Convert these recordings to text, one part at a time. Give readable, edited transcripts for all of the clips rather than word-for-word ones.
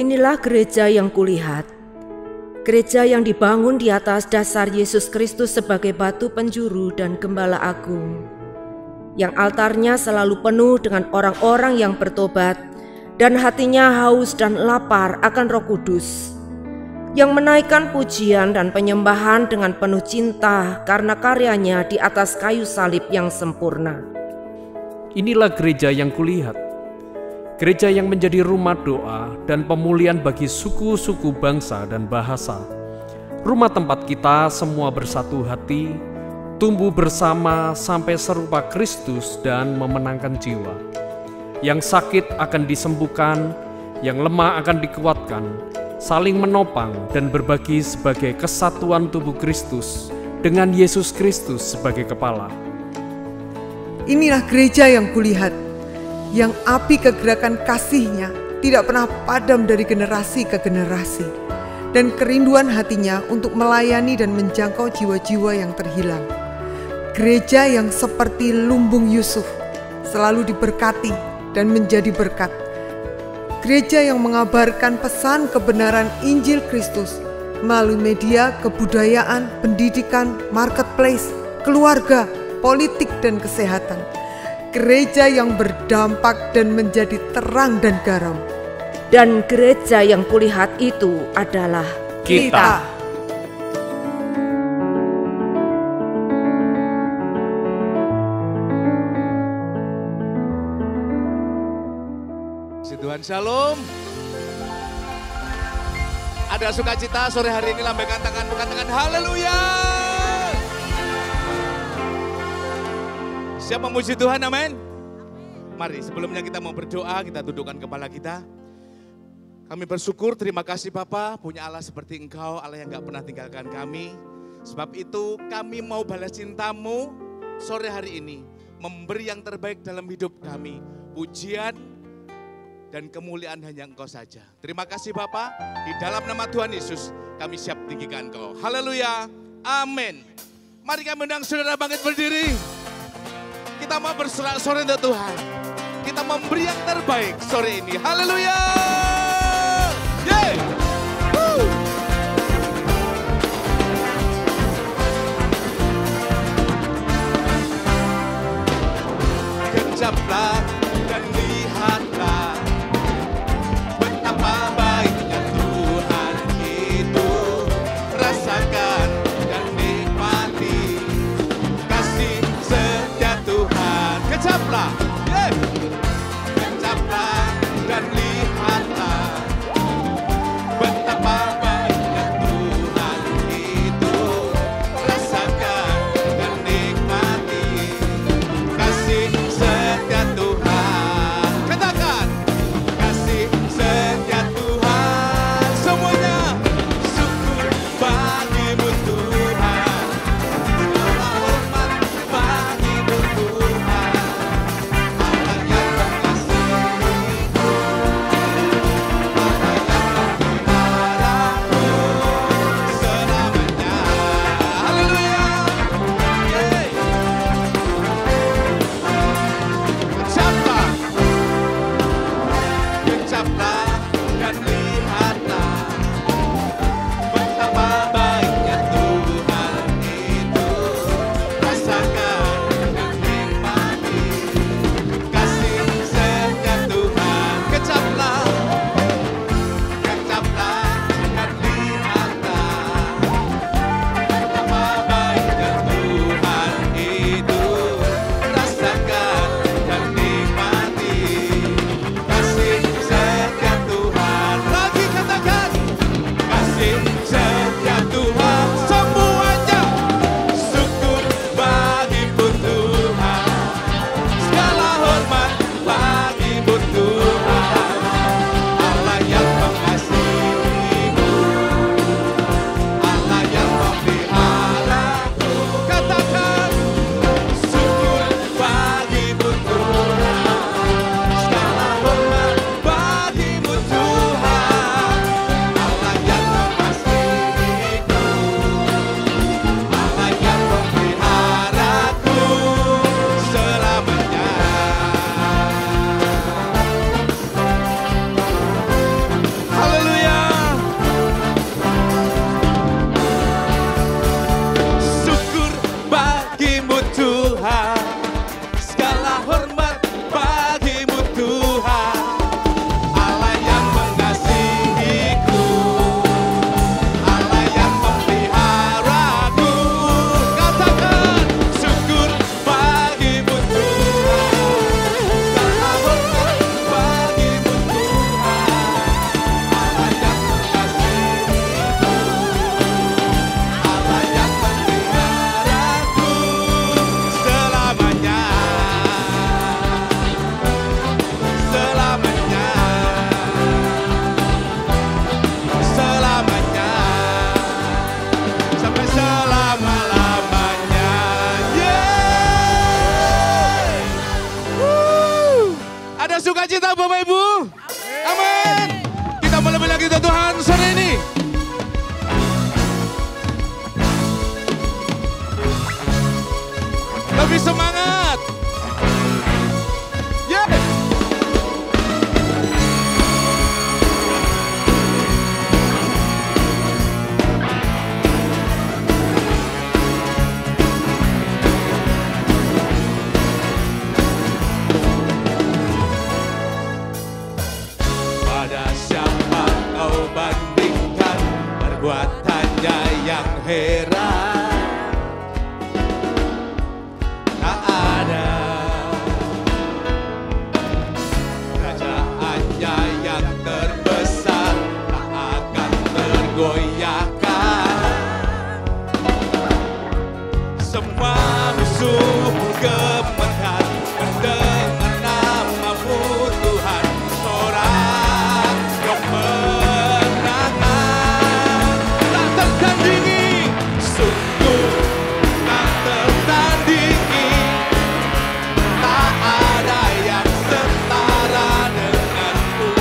Inilah gereja yang kulihat, gereja yang dibangun di atas dasar Yesus Kristus sebagai batu penjuru dan gembala agung, yang altarnya selalu penuh dengan orang-orang yang bertobat dan hatinya haus dan lapar akan Roh Kudus, yang menaikkan pujian dan penyembahan dengan penuh cinta karena karyanya di atas kayu salib yang sempurna. Inilah gereja yang kulihat, gereja yang menjadi rumah doa dan pemulihan bagi suku-suku bangsa dan bahasa. Rumah tempat kita semua bersatu hati, tumbuh bersama sampai serupa Kristus dan memenangkan jiwa. Yang sakit akan disembuhkan, yang lemah akan dikuatkan, saling menopang dan berbagi sebagai kesatuan tubuh Kristus dengan Yesus Kristus sebagai kepala. Inilah gereja yang kulihat, yang api kegerakan kasih-Nya tidak pernah padam dari generasi ke generasi, dan kerinduan hatinya untuk melayani dan menjangkau jiwa-jiwa yang terhilang. Gereja yang seperti lumbung Yusuf, selalu diberkati dan menjadi berkat. Gereja yang mengabarkan pesan kebenaran Injil Kristus melalui media, kebudayaan, pendidikan, marketplace, keluarga, politik, dan kesehatan. Gereja yang berdampak dan menjadi terang dan garam. Dan gereja yang kulihat itu adalah kita. Puji Tuhan, shalom. Ada sukacita sore hari ini, lambaikan tangan, katakan haleluya. Siap memuji Tuhan, amin. Mari sebelumnya kita mau berdoa, kita dudukkan kepala kita. Kami bersyukur, terima kasih Bapa, punya Allah seperti Engkau, Allah yang gak pernah tinggalkan kami. Sebab itu kami mau balas cinta-Mu sore hari ini, memberi yang terbaik dalam hidup kami. Pujian dan kemuliaan hanya Engkau saja. Terima kasih Bapa, di dalam nama Tuhan Yesus kami siap tinggikan Engkau. Haleluya, amin. Mari kami undang saudara bangkit berdiri. Kita mau bersorak sore untuk Tuhan. Kita memberi yang terbaik sore ini. Haleluya. Yeay. Kejaplah dan lihatlah betapa baiknya Tuhan hidup. Rasakan dan nikmati kasih setia Tuhan. Kejaplah, kejaplah dan lihatlah betapa baiknya Tuhan hidup. Rasakan dan nikmati kasih setia Tuhan. Katakan, kasih setia Tuhan. Semuanya syukur bagimu Tuhan, hormat bagimu Tuhan. kita Bapak Ibu? Amin. Kita melebih lagi Tuhan sore ini. Lebih semangat. Yeah. Pada siapa kau bandingkan perbuatannya yang heran? Tak ada. Kerajaannya yang terbesar tak akan tergoyahkan. Semua musuh gemetar mendengar namamu Tuhan. Sorak kemenangan tak tertandingi, sungguh tak tertandingi. Tak ada yang setara denganmu.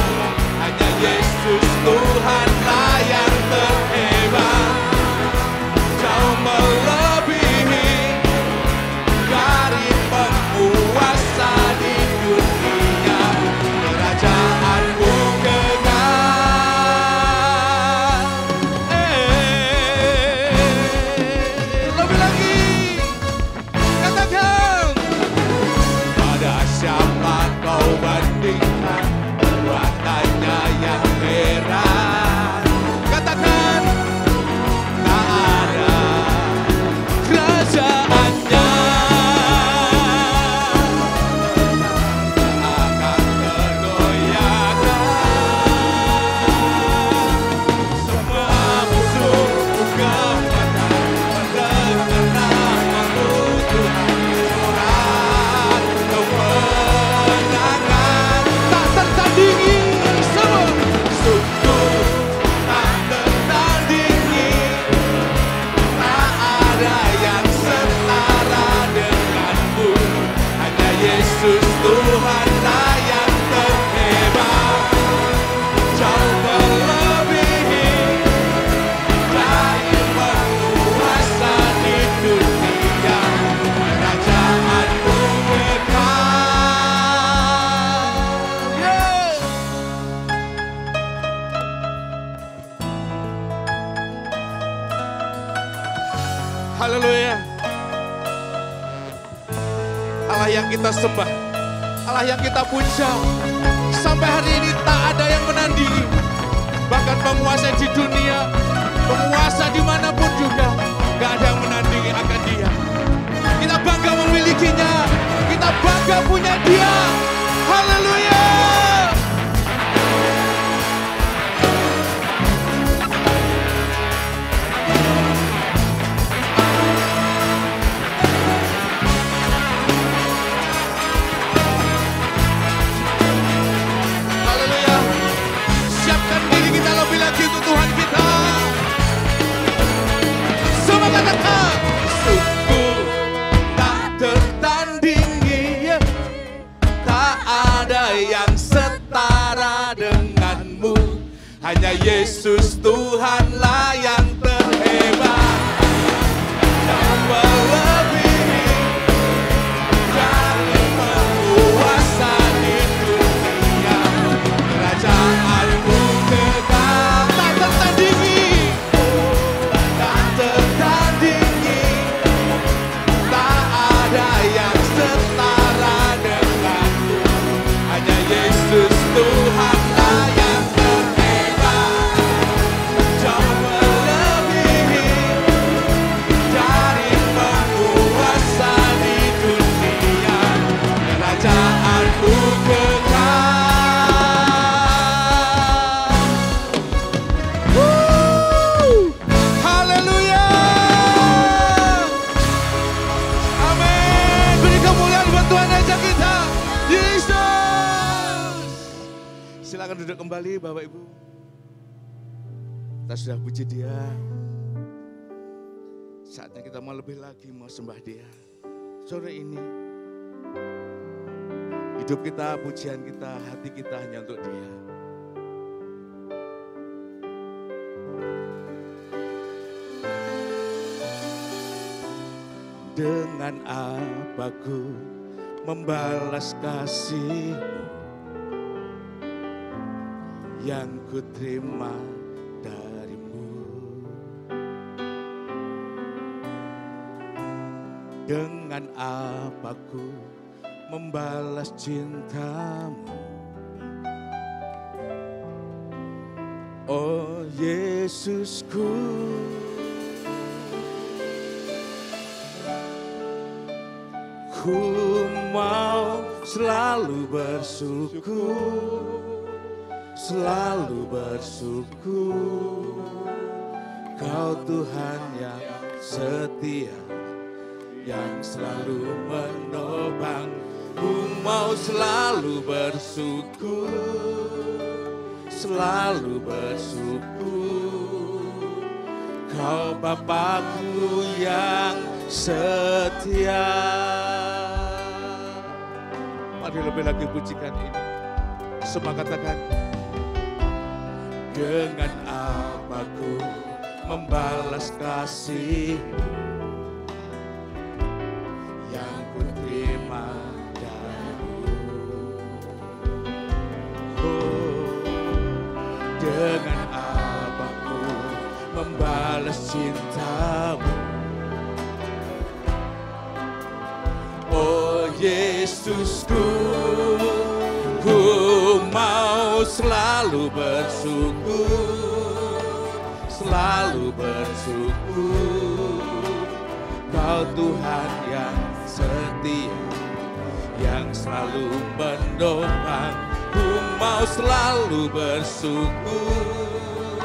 Hanya Yesus Tuhanlah yang terhebat. Jauh melebihi dari penguasa di dunia. Kerajaanmu kekal. Lebih lagi, katakan. Pada siapa kau bandingkan perbuatannya yang heran? Katakan. Tak ada. Kerajaannya akan tergoyahkan. Semua musuh gemetar mendengar namamu Tuhan. Sorak kemenangan tak tertandingi. Semua sungguh tak tertandingi. Tak ada yang setara denganmu. Hanya Yesus Tuhanlah yang terhebat. Jauh melebihi dari penguasa di dunia. Kerajaanmu kekal. Yeah. Haleluya. Allah yang kita sembah, Allah yang kita puja, sampai hari ini tak ada yang menandingi. Bahkan penguasa di dunia, penguasa dimanapun juga, gak ada yang menandingi akan Dia. Kita bangga memilikinya, kita bangga punya Dia. Haleluya. Haleluya. Siapkan diri kita lebih lagi untuk Tuhan kita. Semua katakan. Sungguh tak tertandingi. Tak ada yang setara denganmu. Hanya Yesus Tuhanlah yang terhebat. Jauh melebihi dari penguasa di dunia. Kerajaanmu kekal. Tak tertandingi. Tak tertandingi. Tak ada yang setara denganmu. Hanya Yesus Tuhanlah yang terhebat. Jauh melebihi dari penguasa di dunia. Kerajaanmu kekal. Haleluya. Amin. Beri kemuliaan buat Tuhan aja kita. Yesus. Silakan duduk kembali Bapak Ibu. Kita sudah puji Dia. Saatnya kita mau lebih lagi mau sembah Dia. Sore ini Hidup kita, pujian kita, hati kita hanya untuk Dia. Dengan apa ku membalas kasih-Mu yang ku terima dari-Mu? Dengan apa ku membalas cinta-Mu? Oh Yesusku, ku mau selalu bersyukur, selalu bersyukur. Kau Tuhan yang setia, yang selalu menopang. Ku mau selalu bersyukur, selalu bersyukur. Kau Bapakku yang setia. Mari lebih lagi pujikan ini. Semua katakan, dengan apa ku membalas kasih-Mu yang ku terima dari-Mu. Oh, dengan apa ku membalas cinta-Mu? Oh Yesusku, ku mau selalu bersyukur, selalu bersyukur. Kau Tuhan yang setia, yang selalu menopang. Ku mau selalu bersyukur,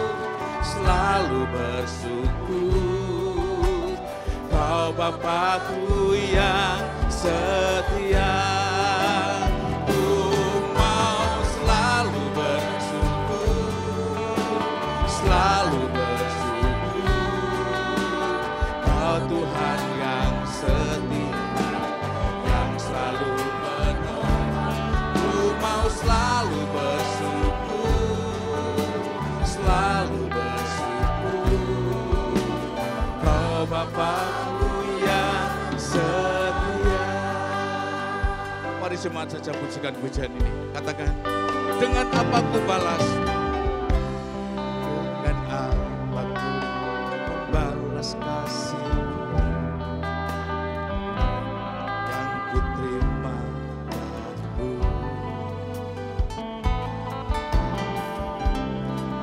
selalu bersyukur. Kau Bapakku yang setia. Ku mau selalu bersyukur, selalu bersyukur. Kau Tuhan yang setia, yang selalu menolong. Ku mau selalu bersyukur, selalu bersyukur. Kau Bapakku yang setia. Mari semangat saja pujikan pujian ini. Katakan, dengan apa ku balas? Dengan apa ku membalas kasih yang ku terima dari-Mu?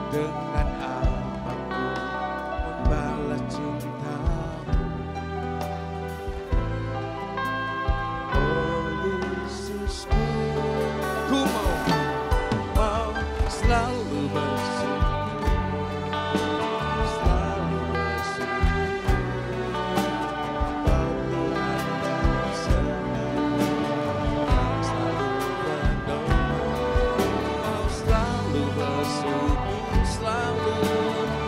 Dengan apa ku membalas cinta-Mu? Oh Yesusku, ku mau selalu bersyukur, selalu bersyukur. Kau Tuhan yang setia, yang selalu menolong. Ku mau selalu bersyukur, selalu bersyukur.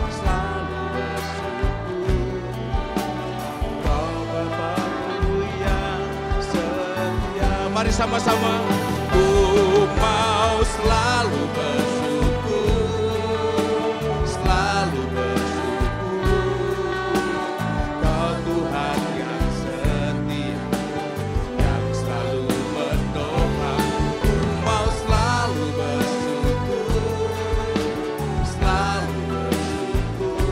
Kau Bapakku yang setia. Mari sama-sama. Ku mau selalu bersyukur, selalu bersyukur. Kau Tuhan yang setia, yang selalu menopang. Ku mau selalu bersyukur, selalu bersyukur.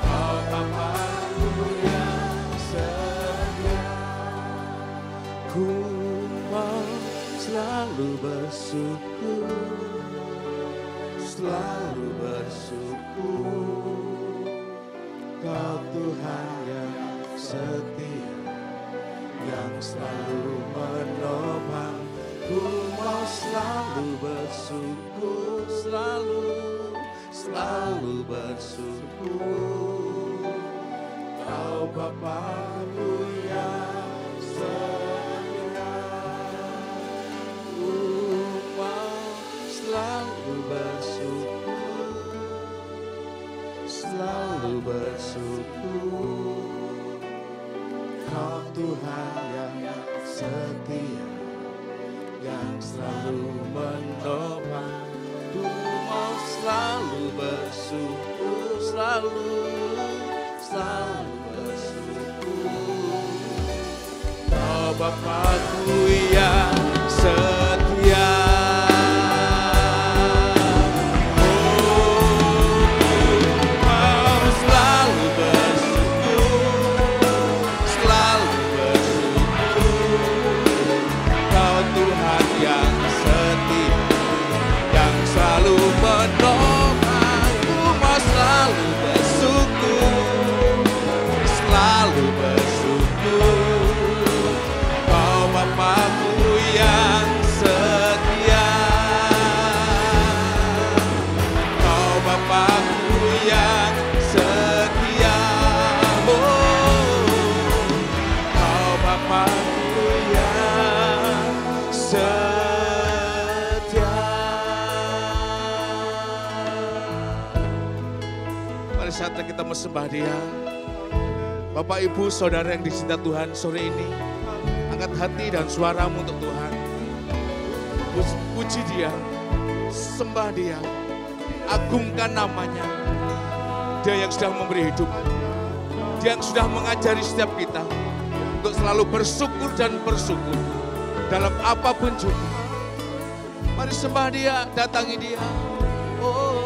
Kau Bapakku yang setia. Ku mau selalu bersyukur, selalu bersyukur. Kau Tuhan yang setia, yang selalu menopang. Ku mau selalu bersyukur, selalu bersyukur. Kau Bapakku yang setia. Ku mau selalu bersyukur, selalu bersyukur. Kau Tuhan yang setia, yang selalu menopang. Ku mau selalu bersyukur, selalu bersyukur. Kau Bapakku yang setia. Saatnya kita sembah Dia. Bapak, Ibu, Saudara yang dicinta Tuhan, sore ini angkat hati dan suaramu untuk Tuhan. Puji Dia, sembah Dia, agungkan namanya. Dia yang sudah memberi hidup, Dia yang sudah mengajari setiap kita untuk selalu bersyukur dan bersyukur dalam apapun juga. Mari sembah Dia, datangi Dia. Oh,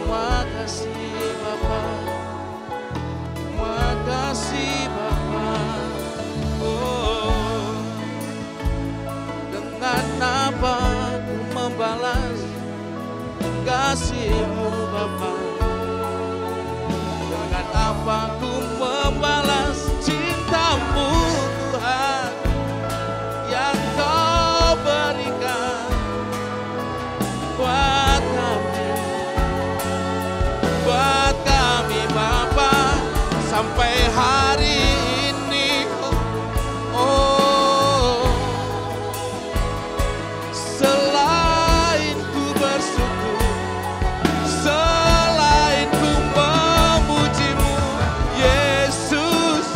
makasih Bapa, makasih Bapa. Oh, dengan apa ku membalas kasih-Mu Bapa? Dengan apa ku membalas cinta-Mu Tuhan yang Kau berikan buat kami? Buat kami Bapa sampai hari ini. Oh, selain ku bersyukur, selain ku memuji-Mu Yesus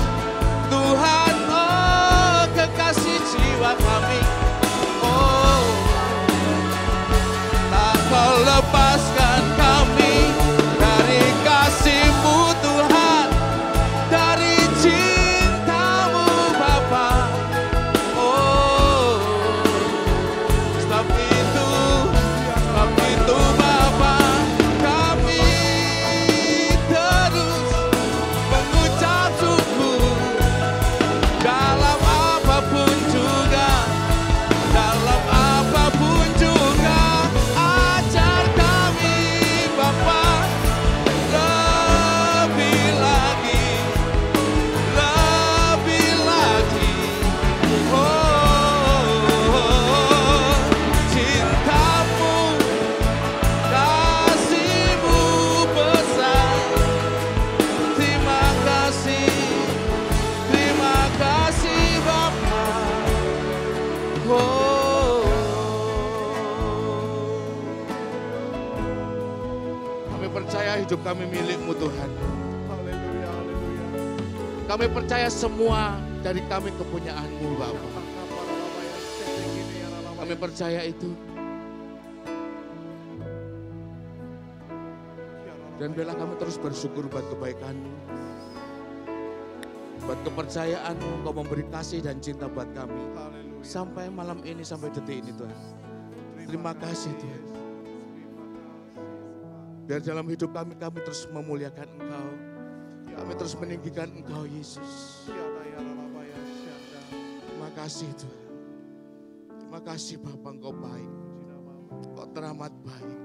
Tuhan, oh kekasih jiwa kami. Oh, tak Kau lepaskan kami dari kasih-Mu Tuhan, dari cinta-Mu Bapa. Oh, sebab itu Bapa, kami terus mengucap syukur dalam apapun juga, dalam apapun juga. Ajar kami Bapa lebih lagi, lebih lagi. Oh, cinta-Mu, kasih-Mu besar. Terima kasih Bapa. Oh, kami percaya hidup kami milik-Mu Tuhan. Kami percaya semua dari kami kepunyaan-Mu Bapa. Kami percaya itu. Dan biarlah kami terus bersyukur buat kebaikan-Mu, buat kepercayaan-Mu. Kau memberi kasih dan cinta buat kami sampai malam ini, sampai detik ini Tuhan. Terima kasih Tuhan. Biar dalam hidup kami terus memuliakan Engkau. Kami terus meninggikan Engkau Yesus. Terima kasih Tuhan. Terima kasih Bapa, Engkau baik. Engkau teramat baik.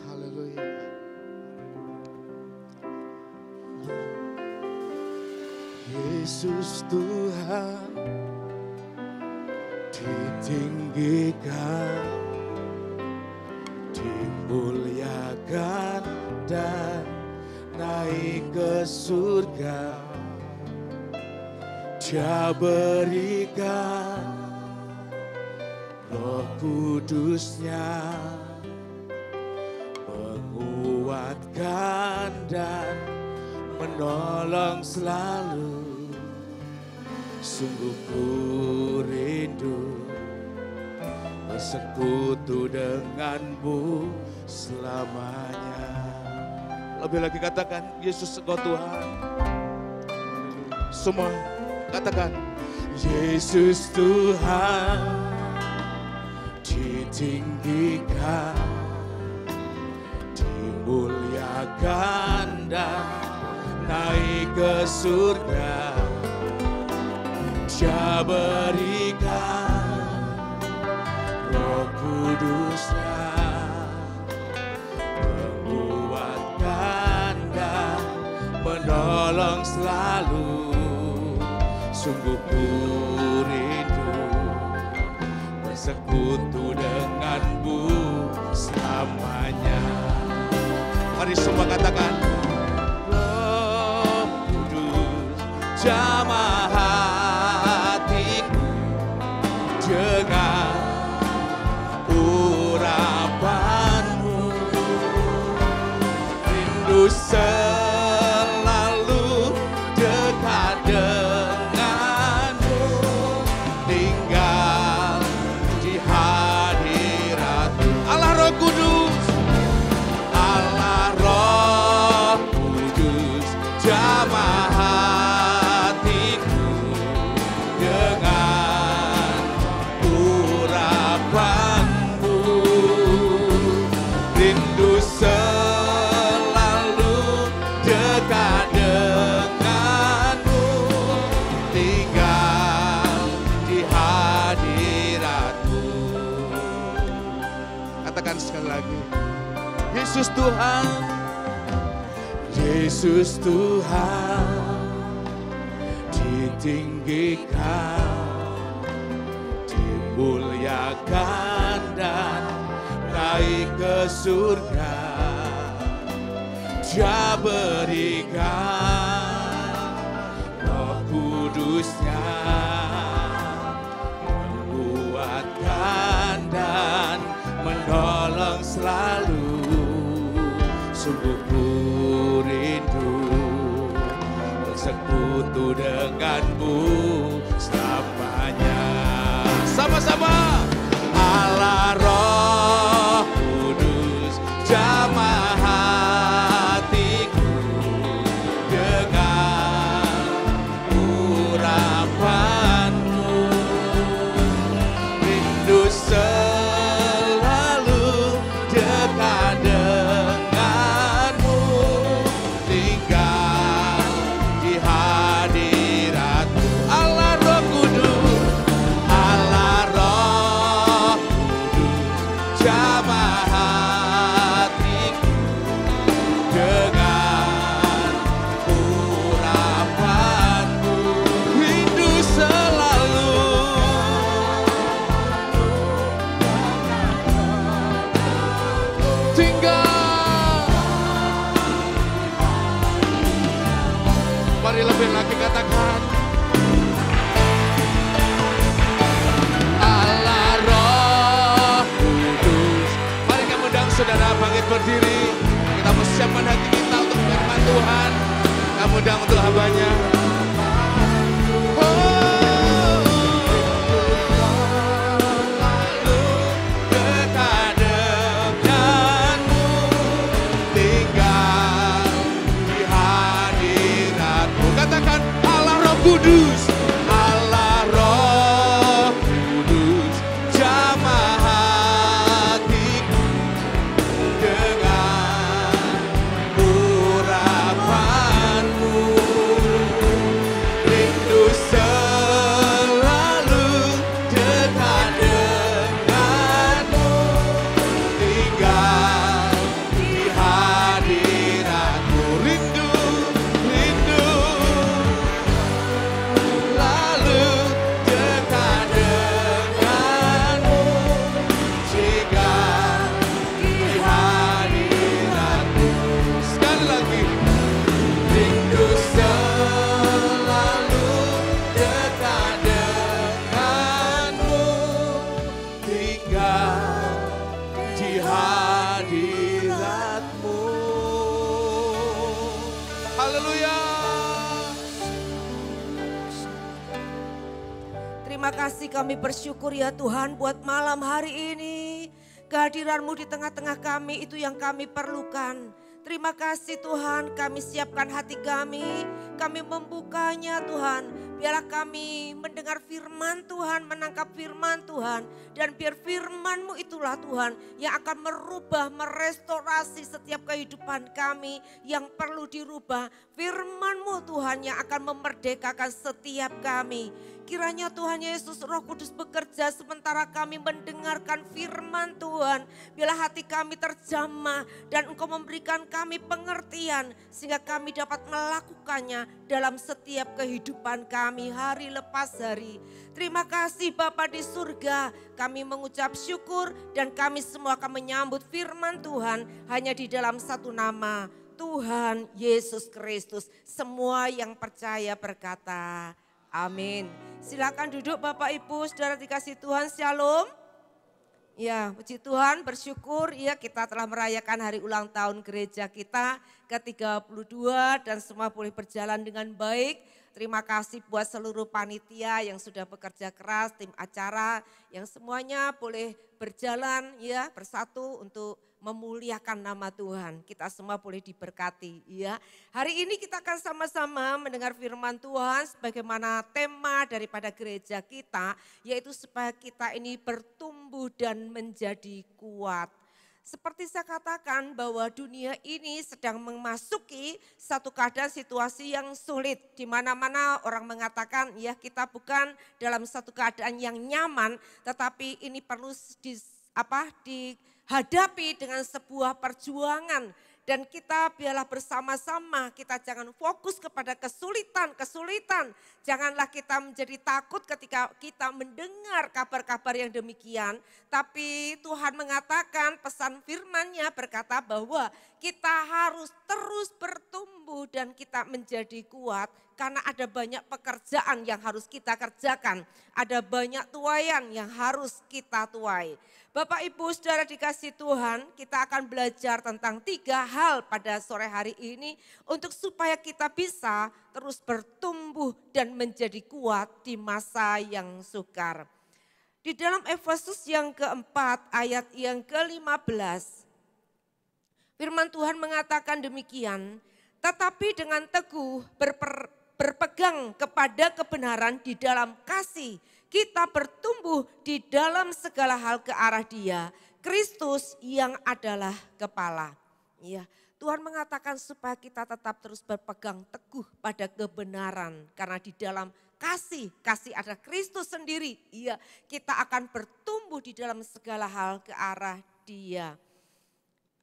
Haleluya. Yesus Tuhan ditinggikan, dimuliakan dan naik ke surga. Dia berikan Roh Kudus-Nya, menguatkan dan menolong selalu. Sungguh ku rindu bersekutu denganmu selamanya. Lebih lagi katakan, Yesus Engkau Tuhan. Semua katakan, Yesus Tuhan, ditinggikan, dimuliakan dan naik ke surga. Dia berikan Roh Kudus-Nya, menguatkan dan menolong selalu. Sungguh ku rindu bersekutu denganmu selamanya. Mari semua katakan, Roh Kudus jamah hatiku dengan urapanmu. Rindu selalu dekat denganmu, tinggal di hadiratmu. Allah Roh Kudus, Allah Roh Kudus jamah hatiku dengan urapanmu. Rindu selalu dekat denganmu, tinggal di hadiratmu. Katakan sekali lagi, Yesus Tuhan, Yesus Tuhan, ditinggikan, dimuliakan dan naik ke surga. Dia berikan Roh Kudus-Nya, menguatkan dan menolong selalu. Sungguh ku rindu bersekutu denganmu selamanya. Sama-sama, Allah Roh Kudus jamah hatiku dengan urapanmu. Rindu selalu dekat denganmu, tinggal di hadiratmu. Allah Roh Kudus, Allah Roh Kudus jamah hatiku dengan urapanmu. Rindu selalu tinggal. Mari lebih lagi katakan, Allah Roh Kudus. Mari kami undang saudara bangkit berdiri. Kita persiapkan hati kita untuk firman Tuhan. Kami undang untuk hambanya. Dekat denganmu, tinggal di hadiratmu. Katakan, Allah Roh Kudus, Allah Roh Kudus jamah hatiku dengan urapanmu. Rindu selalu dekat denganmu, tinggal di hadiratmu. Rindu, rindu Terima kasih, kami bersyukur ya Tuhan buat malam hari ini. Kehadiran-Mu di tengah-tengah kami itu yang kami perlukan. Terima kasih Tuhan, kami siapkan hati kami membukanya Tuhan. Biarlah kami mendengar firman Tuhan, menangkap firman Tuhan. Dan biar firman-Mu itulah Tuhan yang akan merubah, merestorasi setiap kehidupan kami yang perlu dirubah. Firman-Mu Tuhan yang akan memerdekakan setiap kami. Kiranya Tuhan Yesus Roh Kudus bekerja sementara kami mendengarkan firman Tuhan. Biarlah hati kami terjamah dan Engkau memberikan kami pengertian sehingga kami dapat melakukannya dalam setiap kehidupan kami hari lepas hari. Terima kasih Bapa di surga, kami mengucap syukur dan kami semua akan menyambut firman Tuhan hanya di dalam satu nama, Tuhan Yesus Kristus. Semua yang percaya berkata amin. Silakan duduk Bapak Ibu, saudara dikasih Tuhan, shalom. Ya, puji Tuhan, bersyukur ya kita telah merayakan hari ulang tahun gereja kita ke-32 dan semua boleh berjalan dengan baik. Terima kasih buat seluruh panitia yang sudah bekerja keras, tim acara yang semuanya boleh berjalan ya bersatu untuk memuliakan nama Tuhan. Kita semua boleh diberkati ya. Hari ini kita akan sama-sama mendengar firman Tuhan sebagaimana tema daripada gereja kita, yaitu supaya kita ini bertumbuh dan menjadi kuat. Seperti saya katakan bahwa dunia ini sedang memasuki satu keadaan situasi yang sulit. Di mana-mana orang mengatakan ya kita bukan dalam satu keadaan yang nyaman, tetapi ini perlu dihadapi dengan sebuah perjuangan. Dan kita biarlah bersama-sama, kita jangan fokus kepada kesulitan. Janganlah kita menjadi takut ketika kita mendengar kabar-kabar yang demikian. Tapi Tuhan mengatakan pesan firman-Nya berkata bahwa kita harus terus bertumbuh dan kita menjadi kuat. Karena ada banyak pekerjaan yang harus kita kerjakan. Ada banyak tuaian yang harus kita tuai. Bapak Ibu saudara dikasih Tuhan, kita akan belajar tentang 3 hal pada sore hari ini untuk supaya kita bisa terus bertumbuh dan menjadi kuat di masa yang sukar. Di dalam Efesus yang keempat ayat yang ke-15, firman Tuhan mengatakan demikian, tetapi dengan teguh berpegang kepada kebenaran di dalam kasih, kita bertumbuh di dalam segala hal ke arah Dia, Kristus yang adalah kepala. Ya, Tuhan mengatakan supaya kita tetap terus berpegang teguh pada kebenaran, karena di dalam kasih adalah Kristus sendiri. Iya, kita akan bertumbuh di dalam segala hal ke arah Dia.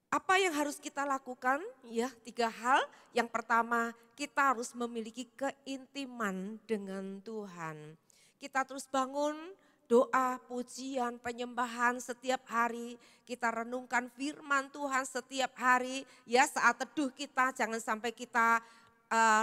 Apa yang harus kita lakukan? Ya, 3 hal. Yang pertama, kita harus memiliki keintiman dengan Tuhan. Kita terus bangun doa, pujian, penyembahan setiap hari. Kita renungkan firman Tuhan setiap hari. Ya, saat teduh kita jangan sampai kita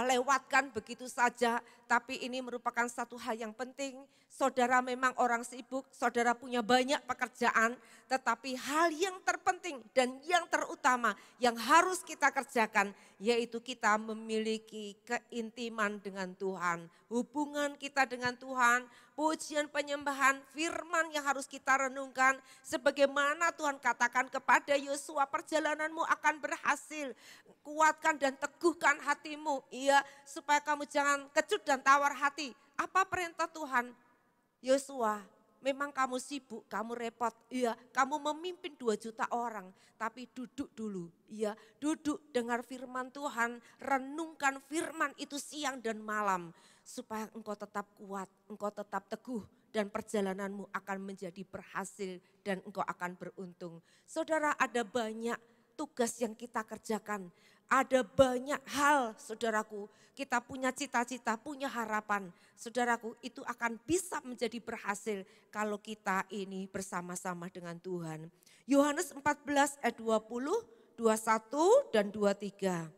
lewatkan begitu saja. Tapi ini merupakan satu hal yang penting. Saudara memang orang sibuk, saudara punya banyak pekerjaan. Tetapi hal yang terpenting dan yang terutama yang harus kita kerjakan, yaitu kita memiliki keintiman dengan Tuhan. Hubungan kita dengan Tuhan, pujian penyembahan, firman yang harus kita renungkan. Sebagaimana Tuhan katakan kepada Yosua, perjalananmu akan berhasil. Kuatkan dan teguhkan hatimu. Iya, supaya kamu jangan kecut dan tawar hati. Apa perintah Tuhan? Yosua, memang kamu sibuk, kamu repot. Iya, kamu memimpin 2 juta orang. Tapi duduk dulu. Iya, duduk dengar firman Tuhan. Renungkan firman itu siang dan malam. Supaya engkau tetap kuat, engkau tetap teguh. Dan perjalananmu akan menjadi berhasil dan engkau akan beruntung. Saudara, ada banyak tugas yang kita kerjakan. Ada banyak hal, saudaraku, kita punya cita-cita, punya harapan. Saudaraku, itu akan bisa menjadi berhasil kalau kita ini bersama-sama dengan Tuhan. Yohanes 14 ayat 20, 21 dan 23.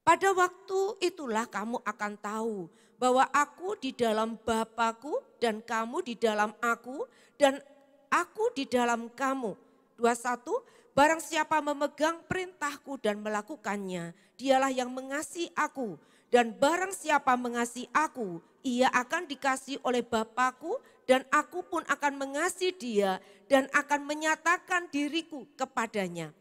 Pada waktu itulah kamu akan tahu bahwa aku di dalam Bapa-Ku dan kamu di dalam aku dan aku di dalam kamu. 21, barang siapa memegang perintahku dan melakukannya, dialah yang mengasihi aku. Dan barang siapa mengasihi aku, ia akan dikasihi oleh Bapa-Ku, dan aku pun akan mengasihi dia dan akan menyatakan diriku kepadanya.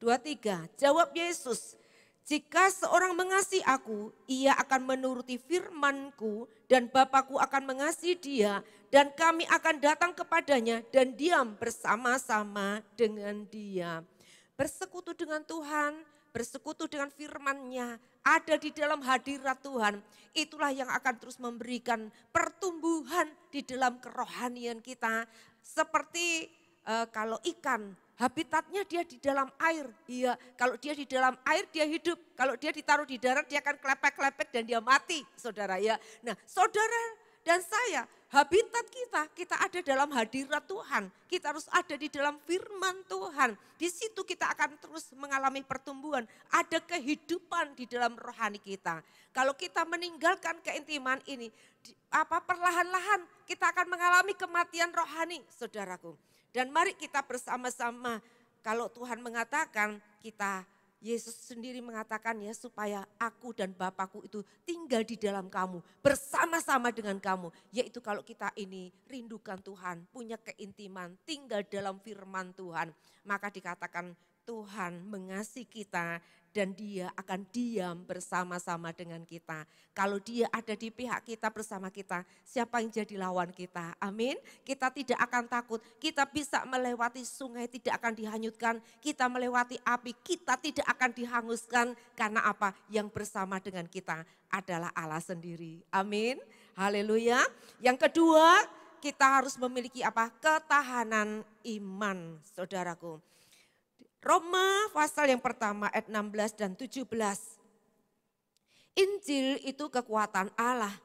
23, jawab Yesus, jika seorang mengasihi aku, ia akan menuruti firman-Ku dan Bapa-Ku akan mengasihi dia dan kami akan datang kepadanya dan diam bersama-sama dengan dia. Bersekutu dengan Tuhan, bersekutu dengan firman-Nya, ada di dalam hadirat Tuhan. Itulah yang akan terus memberikan pertumbuhan di dalam kerohanian kita. Seperti kalau ikan, habitatnya dia di dalam air. Iya, kalau dia di dalam air dia hidup. Kalau dia ditaruh di darat dia akan kelepek-kelepek dan dia mati, saudara ya. Nah, saudara dan saya, habitat kita ada dalam hadirat Tuhan. Kita harus ada di dalam firman Tuhan. Di situ kita akan terus mengalami pertumbuhan. Ada kehidupan di dalam rohani kita. Kalau kita meninggalkan keintiman ini, perlahan-lahan kita akan mengalami kematian rohani, saudaraku. Dan mari kita bersama-sama, kalau Tuhan mengatakan kita, Yesus sendiri mengatakan ya supaya aku dan Bapa-Ku itu tinggal di dalam kamu, bersama-sama dengan kamu. Yaitu kalau kita ini rindukan Tuhan, punya keintiman, tinggal dalam firman Tuhan. Maka dikatakan Tuhan mengasihi kita dan dia akan diam bersama-sama dengan kita. Kalau dia ada di pihak kita bersama kita, siapa yang jadi lawan kita? Amin. Kita tidak akan takut, kita bisa melewati sungai tidak akan dihanyutkan, kita melewati api kita tidak akan dihanguskan. Karena apa? Yang bersama dengan kita adalah Allah sendiri. Amin. Haleluya. Yang kedua, kita harus memiliki apa? Ketahanan iman, saudaraku. Roma pasal yang pertama ayat 16 dan 17. Injil itu kekuatan Allah.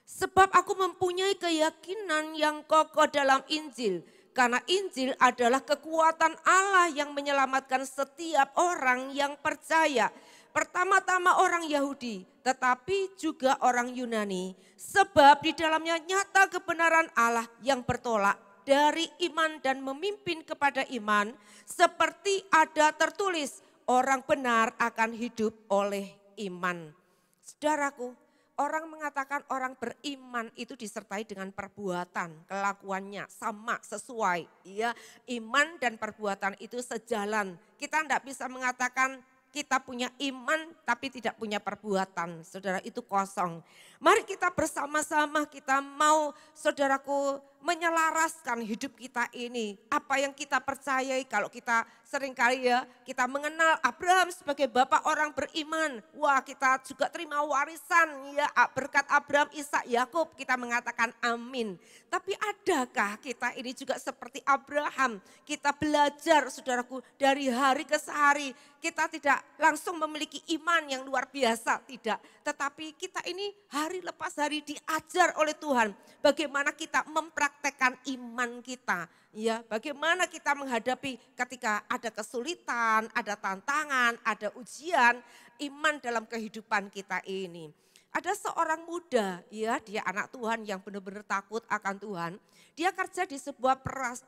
Sebab aku mempunyai keyakinan yang kokoh dalam Injil. Karena Injil adalah kekuatan Allah yang menyelamatkan setiap orang yang percaya. Pertama-tama orang Yahudi, tetapi juga orang Yunani. Sebab di dalamnya nyata kebenaran Allah yang bertolak dari iman dan memimpin kepada iman, seperti ada tertulis, orang benar akan hidup oleh iman. Saudaraku, orang mengatakan orang beriman itu disertai dengan perbuatan, kelakuannya sama, sesuai. Ya, iman dan perbuatan itu sejalan. Kita tidak bisa mengatakan kita punya iman tapi tidak punya perbuatan. Saudara, itu kosong. Mari kita bersama-sama, kita mau, saudaraku, menyelaraskan hidup kita ini. Apa yang kita percayai, kalau kita seringkali ya, kita mengenal Abraham sebagai bapak orang beriman. Wah, kita juga terima warisan ya, berkat Abraham, Ishak, Yakub, kita mengatakan amin. Tapi adakah kita ini juga seperti Abraham? Kita belajar, saudaraku, dari hari ke hari. Kita tidak langsung memiliki iman yang luar biasa, tidak. Tetapi kita ini hari lepas hari diajar oleh Tuhan. Bagaimana kita mempraktekkan iman kita. Ya, bagaimana kita menghadapi ketika ada kesulitan, ada tantangan, ada ujian, iman dalam kehidupan kita ini. Ada seorang muda, ya, dia anak Tuhan yang benar-benar takut akan Tuhan. Dia kerja di sebuah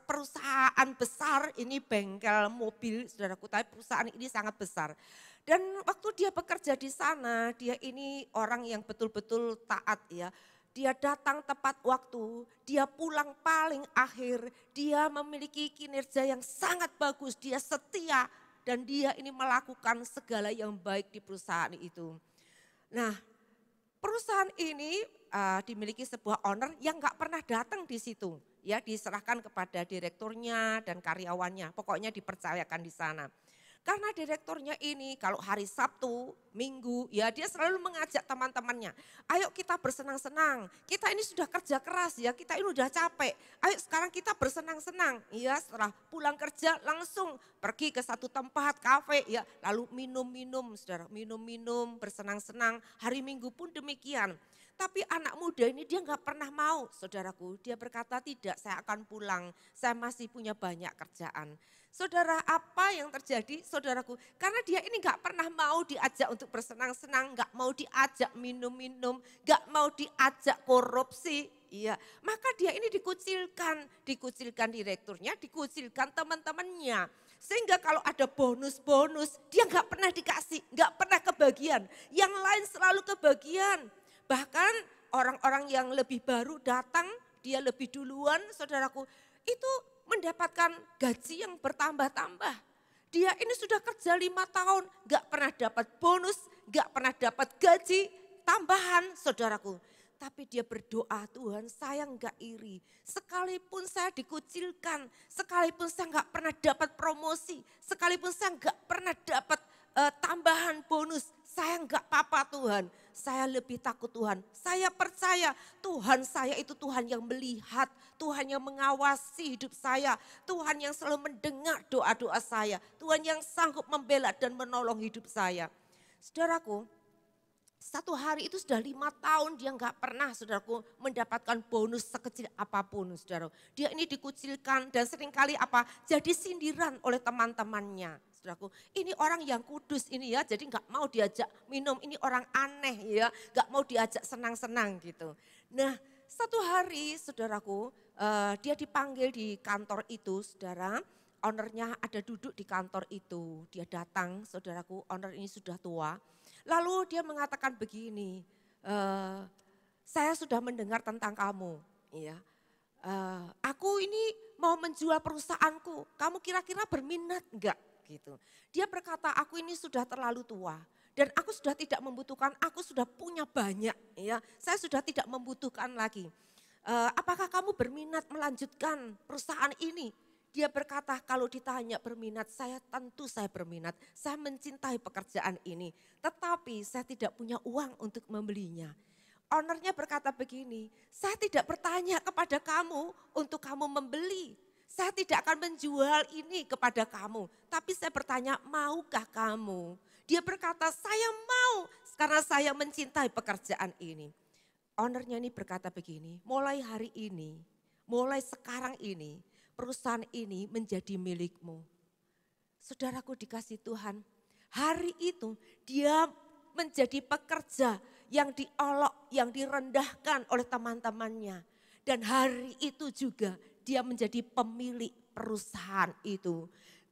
perusahaan besar, ini bengkel mobil, saudaraku, tapi perusahaan ini sangat besar. Dan waktu dia bekerja di sana, dia ini orang yang betul-betul taat ya. Dia datang tepat waktu, dia pulang paling akhir, dia memiliki kinerja yang sangat bagus, dia setia dan dia ini melakukan segala yang baik di perusahaan itu. Nah, perusahaan ini dimiliki sebuah owner yang gak pernah datang di situ. Ya, diserahkan kepada direkturnya dan karyawannya, pokoknya dipercayakan di sana. Karena direkturnya ini kalau hari Sabtu, Minggu, ya dia selalu mengajak teman-temannya. Ayo kita bersenang-senang, kita ini sudah kerja keras ya, kita ini udah capek. Ayo sekarang kita bersenang-senang. Ya, setelah pulang kerja langsung pergi ke satu tempat, kafe ya. Lalu minum-minum, saudara, minum-minum, bersenang-senang. Hari Minggu pun demikian. Tapi anak muda ini dia gak pernah mau, saudaraku. Dia berkata tidak, saya akan pulang, saya masih punya banyak kerjaan. Saudara, apa yang terjadi, saudaraku? Karena dia ini gak pernah mau diajak untuk bersenang-senang, gak mau diajak minum-minum, gak mau diajak korupsi. Iya, maka dia ini dikucilkan direkturnya, dikucilkan teman-temannya. Sehingga kalau ada bonus-bonus, dia nggak pernah dikasih, nggak pernah kebagian. Yang lain selalu kebagian. Bahkan orang-orang yang lebih baru datang, dia lebih duluan, saudaraku, itu mendapatkan gaji yang bertambah-tambah. Dia ini sudah kerja 5 tahun, nggak pernah dapat bonus, nggak pernah dapat gaji tambahan, saudaraku. Tapi dia berdoa, Tuhan saya nggak iri. Sekalipun saya dikucilkan, sekalipun saya nggak pernah dapat promosi, sekalipun saya nggak pernah dapat tambahan bonus, saya nggak apa-apa Tuhan. Saya lebih takut Tuhan. Saya percaya Tuhan saya itu Tuhan yang melihat, Tuhan yang mengawasi hidup saya, Tuhan yang selalu mendengar doa-doa saya, Tuhan yang sanggup membela dan menolong hidup saya. Saudaraku, satu hari itu sudah 5 tahun dia nggak pernah saudaraku mendapatkan bonus sekecil apapun saudara. Dia ini dikucilkan dan seringkali jadi sindiran oleh teman-temannya. Saudaraku, ini orang yang kudus ini ya, jadi nggak mau diajak minum, ini orang aneh ya, nggak mau diajak senang-senang gitu. Nah satu hari saudaraku dia dipanggil di kantor itu saudara. Ownernya ada duduk di kantor itu, dia datang saudaraku, owner ini sudah tua. Lalu dia mengatakan begini, saya sudah mendengar tentang kamu, ya. Aku ini mau menjual perusahaanku, kamu kira-kira berminat enggak? Gitu. Dia berkata, aku ini sudah terlalu tua dan aku sudah tidak membutuhkan, aku sudah punya banyak, ya. Saya sudah tidak membutuhkan lagi. Apakah kamu berminat melanjutkan perusahaan ini? Dia berkata, kalau ditanya berminat, saya tentu saya berminat. Saya mencintai pekerjaan ini. Tetapi saya tidak punya uang untuk membelinya. Ownernya berkata begini, saya tidak bertanya kepada kamu untuk kamu membeli. Saya tidak akan menjual ini kepada kamu. Tapi saya bertanya, maukah kamu? Dia berkata, saya mau karena saya mencintai pekerjaan ini. Ownernya ini berkata begini, mulai hari ini, mulai sekarang ini, perusahaan ini menjadi milikmu. Saudaraku dikasih Tuhan, hari itu dia menjadi pekerja yang diolok, yang direndahkan oleh teman-temannya. Dan hari itu juga dia menjadi pemilik perusahaan itu.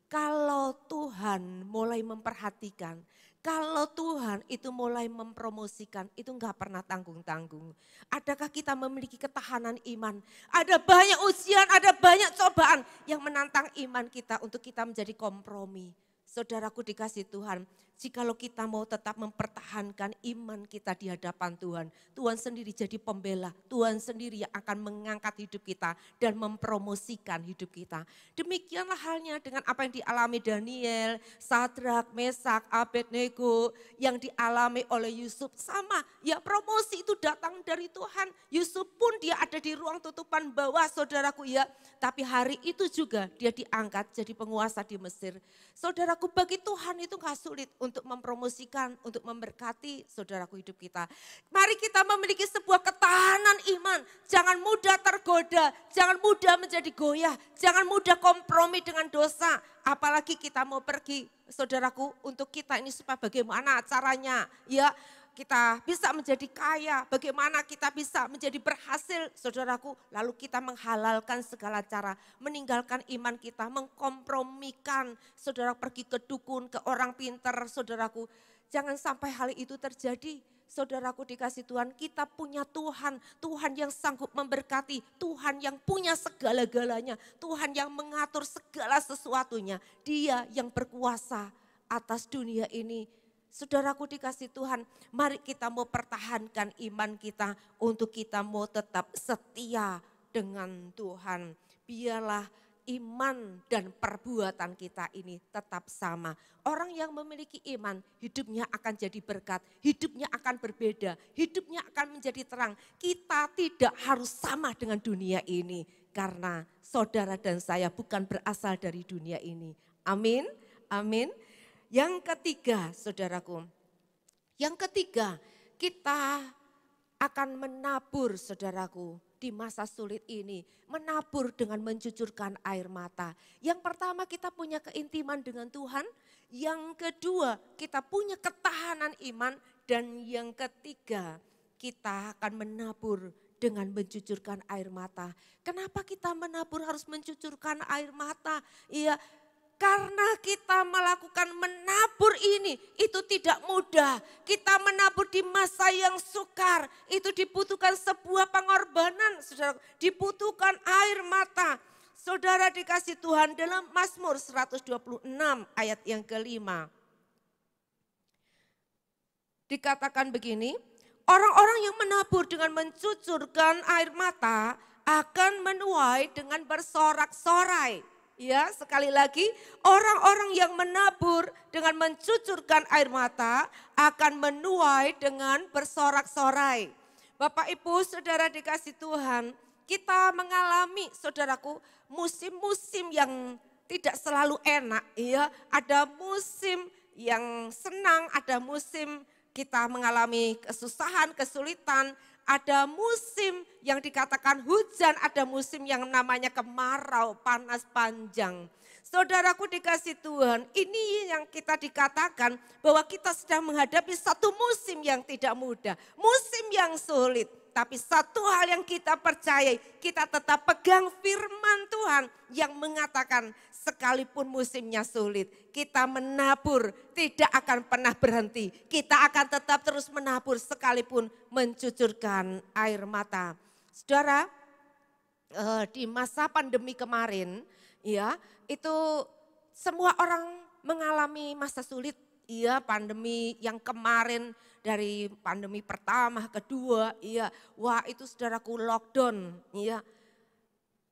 Kalau Tuhan mulai memperhatikan, kalau Tuhan itu mulai mempromosikan, itu enggak pernah tanggung-tanggung. Adakah kita memiliki ketahanan iman? Ada banyak ujian, ada banyak cobaan yang menantang iman kita untuk kita menjadi kompromi. Saudaraku dikasih Tuhan, jikalau kita mau tetap mempertahankan iman kita di hadapan Tuhan, Tuhan sendiri jadi pembela, Tuhan sendiri yang akan mengangkat hidup kita dan mempromosikan hidup kita. Demikianlah halnya dengan apa yang dialami Daniel, Sadrak, Mesak, Abednego, yang dialami oleh Yusuf. Sama, ya promosi itu datang dari Tuhan. Yusuf pun dia ada di ruang tutupan bawah saudaraku ya. Tapi hari itu juga dia diangkat jadi penguasa di Mesir. Saudaraku bagi Tuhan itu gak sulit untuk mempromosikan, untuk memberkati saudaraku hidup kita. Mari kita memiliki sebuah ketahanan iman. Jangan mudah tergoda, jangan mudah menjadi goyah, jangan mudah kompromi dengan dosa. Apalagi kita mau pergi saudaraku untuk kita ini supaya bagaimana caranya ya. Kita bisa menjadi kaya, bagaimana kita bisa menjadi berhasil saudaraku. Lalu kita menghalalkan segala cara, meninggalkan iman kita, mengkompromikan saudara pergi ke dukun, ke orang pintar saudaraku. Jangan sampai hal itu terjadi. Saudaraku dikasih Tuhan, kita punya Tuhan, Tuhan yang sanggup memberkati, Tuhan yang punya segala-galanya, Tuhan yang mengatur segala sesuatunya. Dia yang berkuasa atas dunia ini. Saudaraku dikasih Tuhan, mari kita mau pertahankan iman kita untuk kita mau tetap setia dengan Tuhan. Biarlah iman dan perbuatan kita ini tetap sama. Orang yang memiliki iman, hidupnya akan jadi berkat, hidupnya akan berbeda, hidupnya akan menjadi terang. Kita tidak harus sama dengan dunia ini, karena saudara dan saya bukan berasal dari dunia ini. Amin, amin. Yang ketiga, saudaraku, yang ketiga kita akan menabur saudaraku di masa sulit ini. Menabur dengan mencucurkan air mata. Yang pertama kita punya keintiman dengan Tuhan. Yang kedua kita punya ketahanan iman. Dan yang ketiga kita akan menabur dengan mencucurkan air mata. Kenapa kita menabur harus mencucurkan air mata? Iya. Karena kita melakukan menabur ini, itu tidak mudah. Kita menabur di masa yang sukar, itu dibutuhkan sebuah pengorbanan, saudara. Dibutuhkan air mata. Saudara dikasih Tuhan dalam Mazmur 126 ayat yang kelima. Dikatakan begini, orang-orang yang menabur dengan mencucurkan air mata akan menuai dengan bersorak-sorai. Ya, sekali lagi, orang-orang yang menabur dengan mencucurkan air mata akan menuai dengan bersorak-sorai. Bapak Ibu Saudara dikasih Tuhan, kita mengalami saudaraku musim-musim yang tidak selalu enak. Ya, ada musim yang senang, ada musim kita mengalami kesusahan, kesulitan. Ada musim yang dikatakan hujan, ada musim yang namanya kemarau, panas panjang. Saudaraku dikasih Tuhan, ini yang kita dikatakan bahwa kita sedang menghadapi satu musim yang tidak mudah, musim yang sulit. Tapi satu hal yang kita percayai, kita tetap pegang firman Tuhan yang mengatakan sekalipun musimnya sulit, kita menabur tidak akan pernah berhenti. Kita akan tetap terus menabur sekalipun mencucurkan air mata. Saudara, di masa pandemi kemarin, ya itu semua orang mengalami masa sulit. Iya, pandemi yang kemarin dari pandemi pertama, kedua, iya, wah itu saudaraku lockdown, iya.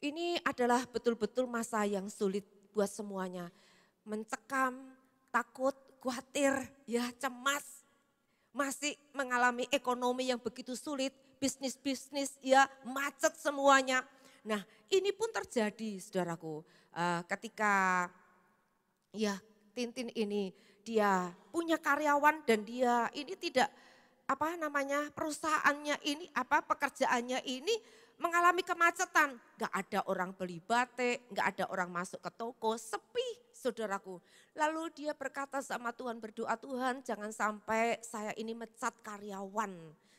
Ini adalah betul-betul masa yang sulit buat semuanya. Mencekam, takut, khawatir, ya cemas. Masih mengalami ekonomi yang begitu sulit, bisnis-bisnis ya macet semuanya. Nah ini pun terjadi saudaraku ketika ya Tintin ini dia punya karyawan dan dia ini tidak perusahaannya ini pekerjaannya ini mengalami kemacetan. Gak ada orang beli batik, gak ada orang masuk ke toko, sepi saudaraku. Lalu dia berkata sama Tuhan, berdoa, Tuhan jangan sampai saya ini mecat karyawan.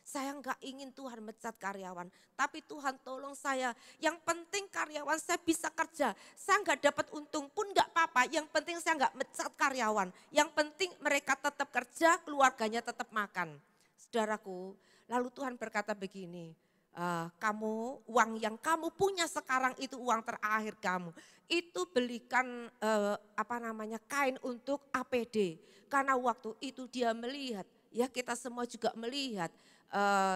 Saya enggak ingin Tuhan mecat karyawan, tapi Tuhan tolong saya. Yang penting karyawan saya bisa kerja, saya enggak dapat untung pun enggak apa-apa. Yang penting saya enggak mecat karyawan, yang penting mereka tetap kerja, keluarganya tetap makan. Saudaraku, lalu Tuhan berkata begini, kamu uang yang kamu punya sekarang itu uang terakhir kamu. Itu belikan kain untuk APD. Karena waktu itu dia melihat, ya kita semua juga melihat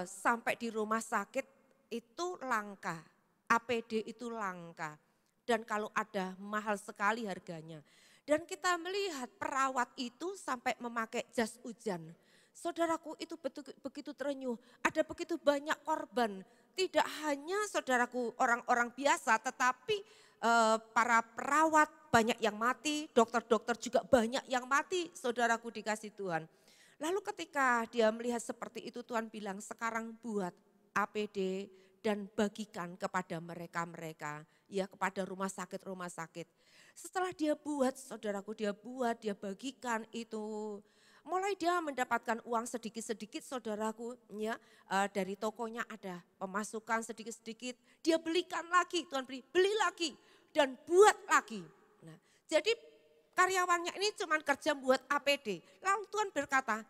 sampai di rumah sakit itu langka, APD itu langka. Dan kalau ada mahal sekali harganya. Dan kita melihat perawat itu sampai memakai jas hujan. Saudaraku itu begitu terenyuh, ada begitu banyak korban. Tidak hanya saudaraku orang-orang biasa tetapi para perawat banyak yang mati, dokter-dokter juga banyak yang mati, saudaraku dikasih Tuhan. Lalu ketika dia melihat seperti itu Tuhan bilang sekarang buat APD dan bagikan kepada mereka-mereka, ya kepada rumah sakit. Setelah dia buat saudaraku, dia bagikan itu. Mulai dia mendapatkan uang sedikit-sedikit saudaraku, ya dari tokonya ada pemasukan sedikit-sedikit. Dia belikan lagi, Tuhan beli lagi dan buat lagi. Nah, jadi karyawannya ini cuma kerja buat APD. Lalu Tuhan berkata,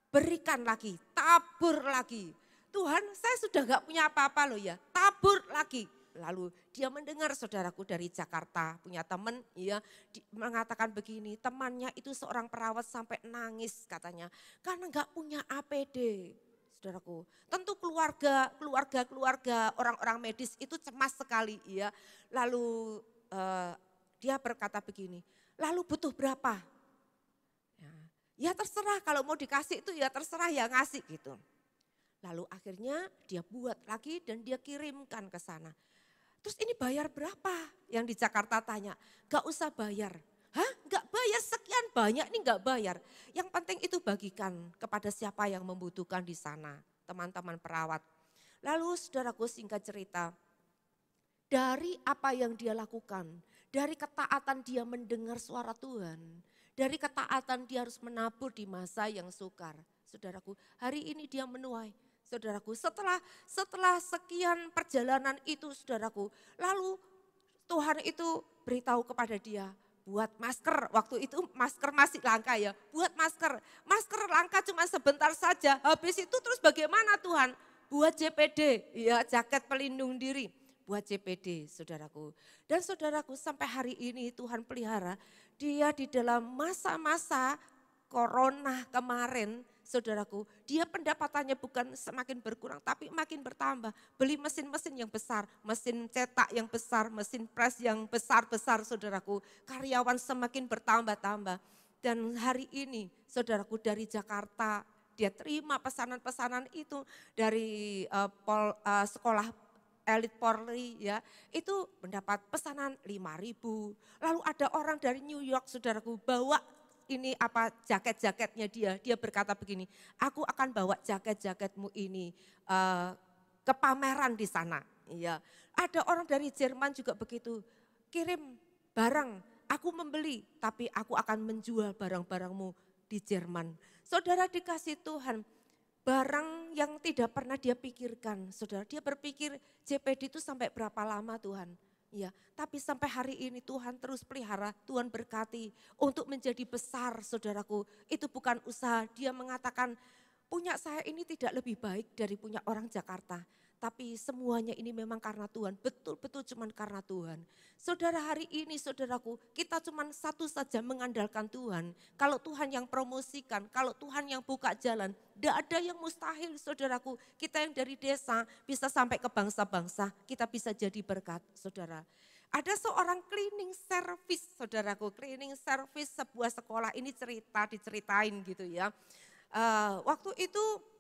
berikan lagi, tabur lagi. Tuhan saya sudah gak punya apa-apa loh ya, tabur lagi. Lalu dia mendengar saudaraku dari Jakarta, punya teman ya mengatakan begini, temannya itu seorang perawat sampai nangis katanya. Karena gak punya APD. Saudaraku, tentu keluarga, orang-orang medis itu cemas sekali ya. Lalu dia berkata begini, lalu butuh berapa? Ya terserah kalau mau dikasih itu ya terserah ya ngasih gitu. Lalu akhirnya dia buat lagi dan dia kirimkan ke sana. Terus ini bayar berapa? Yang di Jakarta tanya, gak usah bayar. Hah gak bayar sekian banyak ini gak bayar. Yang penting itu bagikan kepada siapa yang membutuhkan di sana. Teman-teman perawat. Lalu saudaraku singkat cerita. Dari apa yang dia lakukan. Dari ketaatan dia mendengar suara Tuhan. Dari ketaatan dia harus menabur di masa yang sukar. Saudaraku, hari ini dia menuai. Saudaraku, setelah sekian perjalanan itu saudaraku, lalu Tuhan itu beritahu kepada dia, buat masker. Waktu itu masker masih langka ya, buat masker. Masker langka cuma sebentar saja, habis itu terus bagaimana Tuhan? Buat JPD, ya jaket pelindung diri. Buat JPD, saudaraku. Dan saudaraku, sampai hari ini Tuhan pelihara, dia di dalam masa-masa corona kemarin, saudaraku, dia pendapatannya bukan semakin berkurang tapi makin bertambah. Beli mesin-mesin yang besar, mesin cetak yang besar, mesin press yang besar-besar, saudaraku. Karyawan semakin bertambah-tambah. Dan hari ini, saudaraku, dari Jakarta, dia terima pesanan-pesanan itu dari sekolah elit Polri ya, itu mendapat pesanan 5.000. Lalu ada orang dari New York, saudaraku, bawa ini jaket-jaketnya dia berkata begini, aku akan bawa jaket-jaketmu ini ke pameran di sana. Ya, ada orang dari Jerman juga begitu, kirim barang, aku membeli tapi aku akan menjual barang-barangmu di Jerman. Saudara dikasih Tuhan, barang yang tidak pernah dia pikirkan, saudara. Dia berpikir JPD itu sampai berapa lama Tuhan. Ya, tapi sampai hari ini Tuhan terus pelihara, Tuhan berkati untuk menjadi besar, saudaraku. Itu bukan usaha, dia mengatakan punya saya ini tidak lebih baik dari punya orang Jakarta. Tapi semuanya ini memang karena Tuhan, betul-betul cuman karena Tuhan. Saudara hari ini saudaraku, kita cuman satu saja mengandalkan Tuhan. Kalau Tuhan yang promosikan, kalau Tuhan yang buka jalan, tidak ada yang mustahil saudaraku. Kita yang dari desa bisa sampai ke bangsa-bangsa, kita bisa jadi berkat saudara. Ada seorang cleaning service saudaraku, cleaning service sebuah sekolah ini diceritain gitu ya. Waktu itu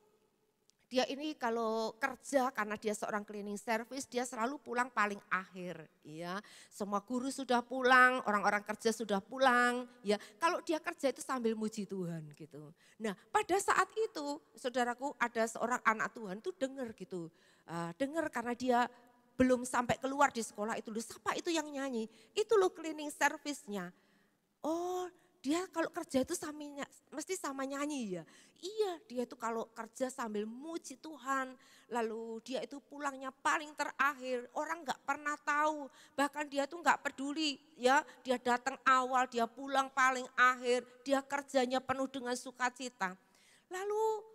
dia ini kalau kerja karena dia seorang cleaning service, dia selalu pulang paling akhir. Ya, semua guru sudah pulang, orang-orang kerja sudah pulang. Ya, kalau dia kerja itu sambil muji Tuhan gitu. Nah, pada saat itu, saudaraku, ada seorang anak Tuhan tuh dengar gitu, dengar karena dia belum sampai keluar di sekolah itu, siapa itu yang nyanyi? Itu loh cleaning service-nya. Oh, dia kalau kerja itu mesti sama nyanyi ya. Iya, dia itu kalau kerja sambil muji Tuhan, lalu dia itu pulangnya paling terakhir. Orang nggak pernah tahu, bahkan dia tuh nggak peduli ya. Dia datang awal, dia pulang paling akhir, dia kerjanya penuh dengan sukacita. Lalu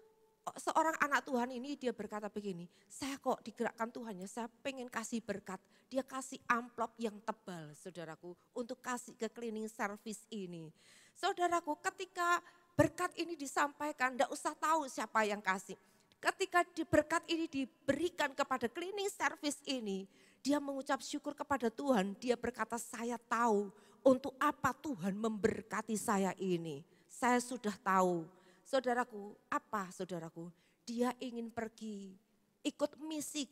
seorang anak Tuhan ini dia berkata begini, saya kok digerakkan Tuhan ya, saya pengen kasih berkat. Dia kasih amplop yang tebal saudaraku untuk kasih ke cleaning service ini. Saudaraku, ketika berkat ini disampaikan, tidak usah tahu siapa yang kasih. Ketika berkat ini diberikan kepada cleaning service ini, dia mengucap syukur kepada Tuhan. Dia berkata, saya tahu untuk apa Tuhan memberkati saya ini. Saya sudah tahu. Saudaraku, apa saudaraku? Dia ingin pergi ikut misi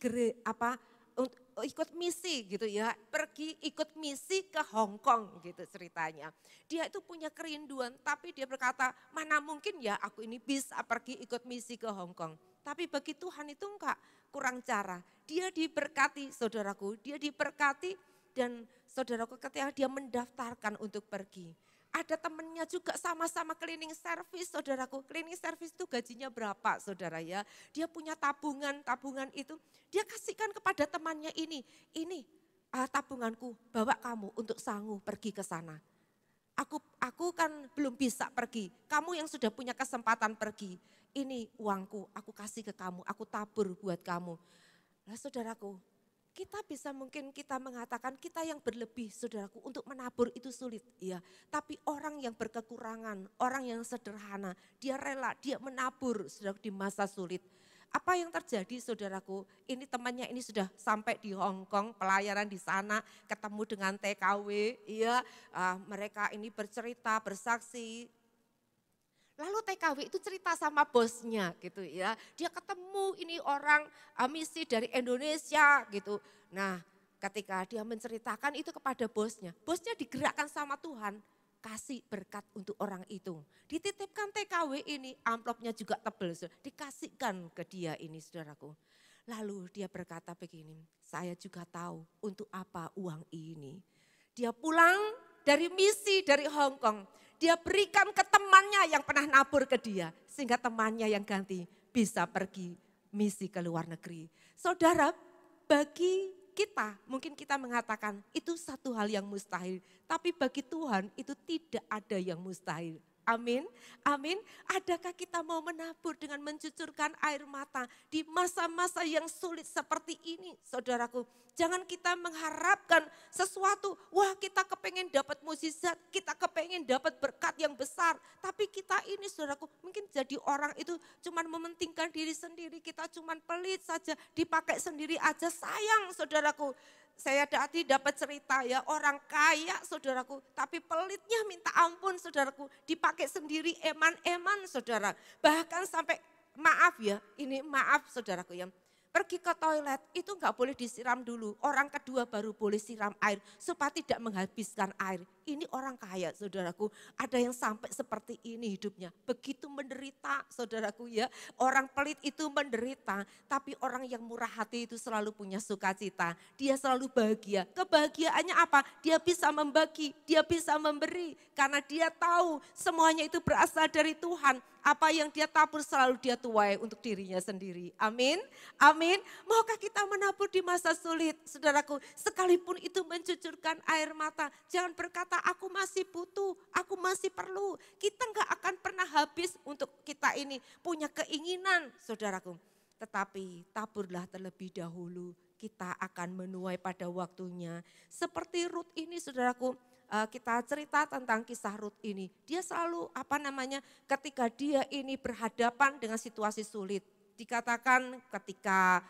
ikut misi gitu ya, pergi ikut misi ke Hong Kong gitu ceritanya. Dia itu punya kerinduan tapi dia berkata, mana mungkin ya aku ini bisa pergi ikut misi ke Hong Kong. Tapi bagi Tuhan itu enggak, kurang cara. Dia diberkati saudaraku, dia diberkati dan saudaraku ketika dia mendaftarkan untuk pergi. Ada temennya juga sama-sama cleaning service, saudaraku. Cleaning service itu gajinya berapa, saudara ya. Dia punya tabungan itu dia kasihkan kepada temannya ini tabunganku, bawa kamu untuk sanggup pergi ke sana. Aku kan belum bisa pergi, kamu yang sudah punya kesempatan pergi. Ini uangku, aku kasih ke kamu, aku tabur buat kamu. Nah saudaraku, mungkin kita mengatakan kita yang berlebih saudaraku untuk menabur itu sulit ya. Tapi orang yang berkekurangan, orang yang sederhana, dia rela, dia menabur saudaraku di masa sulit. Apa yang terjadi saudaraku, ini temannya ini sudah sampai di Hong Kong, pelayaran di sana, ketemu dengan TKW, ya, mereka ini bercerita, bersaksi. Lalu TKW itu cerita sama bosnya gitu ya. Dia ketemu ini orang misi dari Indonesia gitu. Nah ketika dia menceritakan itu kepada bosnya digerakkan sama Tuhan. Kasih berkat untuk orang itu. Dititipkan TKW ini, amplopnya juga tebal. Dikasihkan ke dia ini saudaraku. Lalu dia berkata begini, saya juga tahu untuk apa uang ini. Dia pulang dari misi dari Hong Kong. Dia berikan ke temannya yang pernah nabur ke dia. Sehingga temannya yang ganti bisa pergi misi ke luar negeri. Saudara, bagi mungkin kita mengatakan itu satu hal yang mustahil. Tapi bagi Tuhan itu tidak ada yang mustahil. Amin, amin. Adakah kita mau menabur dengan mencucurkan air mata di masa-masa yang sulit seperti ini, saudaraku? Jangan kita mengharapkan sesuatu, wah kita kepengen dapat mukjizat, kita kepengen dapat berkat yang besar. Tapi kita ini saudaraku, mungkin jadi orang itu cuman mementingkan diri sendiri, kita cuman pelit saja, dipakai sendiri aja, sayang saudaraku. Saya tadi dapat cerita ya, orang kaya saudaraku, tapi pelitnya minta ampun saudaraku, dipakai sendiri eman-eman saudara. Bahkan sampai maaf ya, ini maaf saudaraku ya. Pergi ke toilet itu enggak boleh disiram dulu, orang kedua baru boleh siram air supaya tidak menghabiskan air. Ini orang kaya saudaraku, ada yang sampai seperti ini hidupnya. Begitu menderita saudaraku ya, orang pelit itu menderita, tapi orang yang murah hati itu selalu punya sukacita. Dia selalu bahagia, kebahagiaannya apa? Dia bisa membagi, dia bisa memberi. Karena dia tahu semuanya itu berasal dari Tuhan. Apa yang dia tabur selalu dia tuai untuk dirinya sendiri. Amin, amin. Maukah kita menabur di masa sulit saudaraku? Sekalipun itu mencucurkan air mata, jangan berkata aku masih butuh, aku masih perlu. Kita enggak akan pernah habis untuk kita ini punya keinginan saudaraku. Tetapi taburlah terlebih dahulu, kita akan menuai pada waktunya. Seperti Rut ini saudaraku, kita cerita tentang kisah Rut ini. Dia selalu ketika dia ini berhadapan dengan situasi sulit. Dikatakan ketika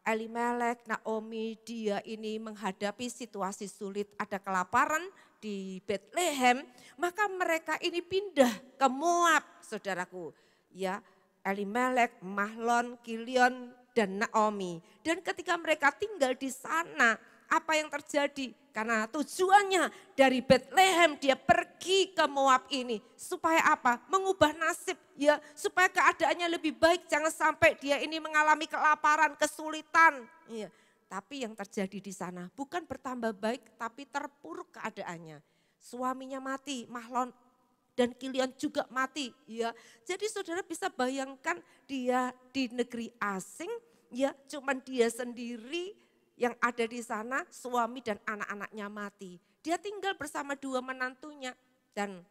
Elimelek, Naomi dia ini menghadapi situasi sulit, ada kelaparan di Bethlehem, maka mereka ini pindah ke Moab, saudaraku. Ya, Elimelek, Mahlon, Kilion dan Naomi. Dan ketika mereka tinggal di sana, apa yang terjadi? Karena tujuannya dari Bethlehem dia pergi ke Moab ini. Supaya apa? Mengubah nasib ya. Supaya keadaannya lebih baik. Jangan sampai dia ini mengalami kelaparan, kesulitan. Ya. Tapi yang terjadi di sana bukan bertambah baik tapi terpuruk keadaannya. Suaminya mati, Mahlon dan Kilion juga mati. Ya. Jadi saudara bisa bayangkan dia di negeri asing. Ya, cuman dia sendiri yang ada di sana, suami dan anak-anaknya mati. Dia tinggal bersama dua menantunya. Dan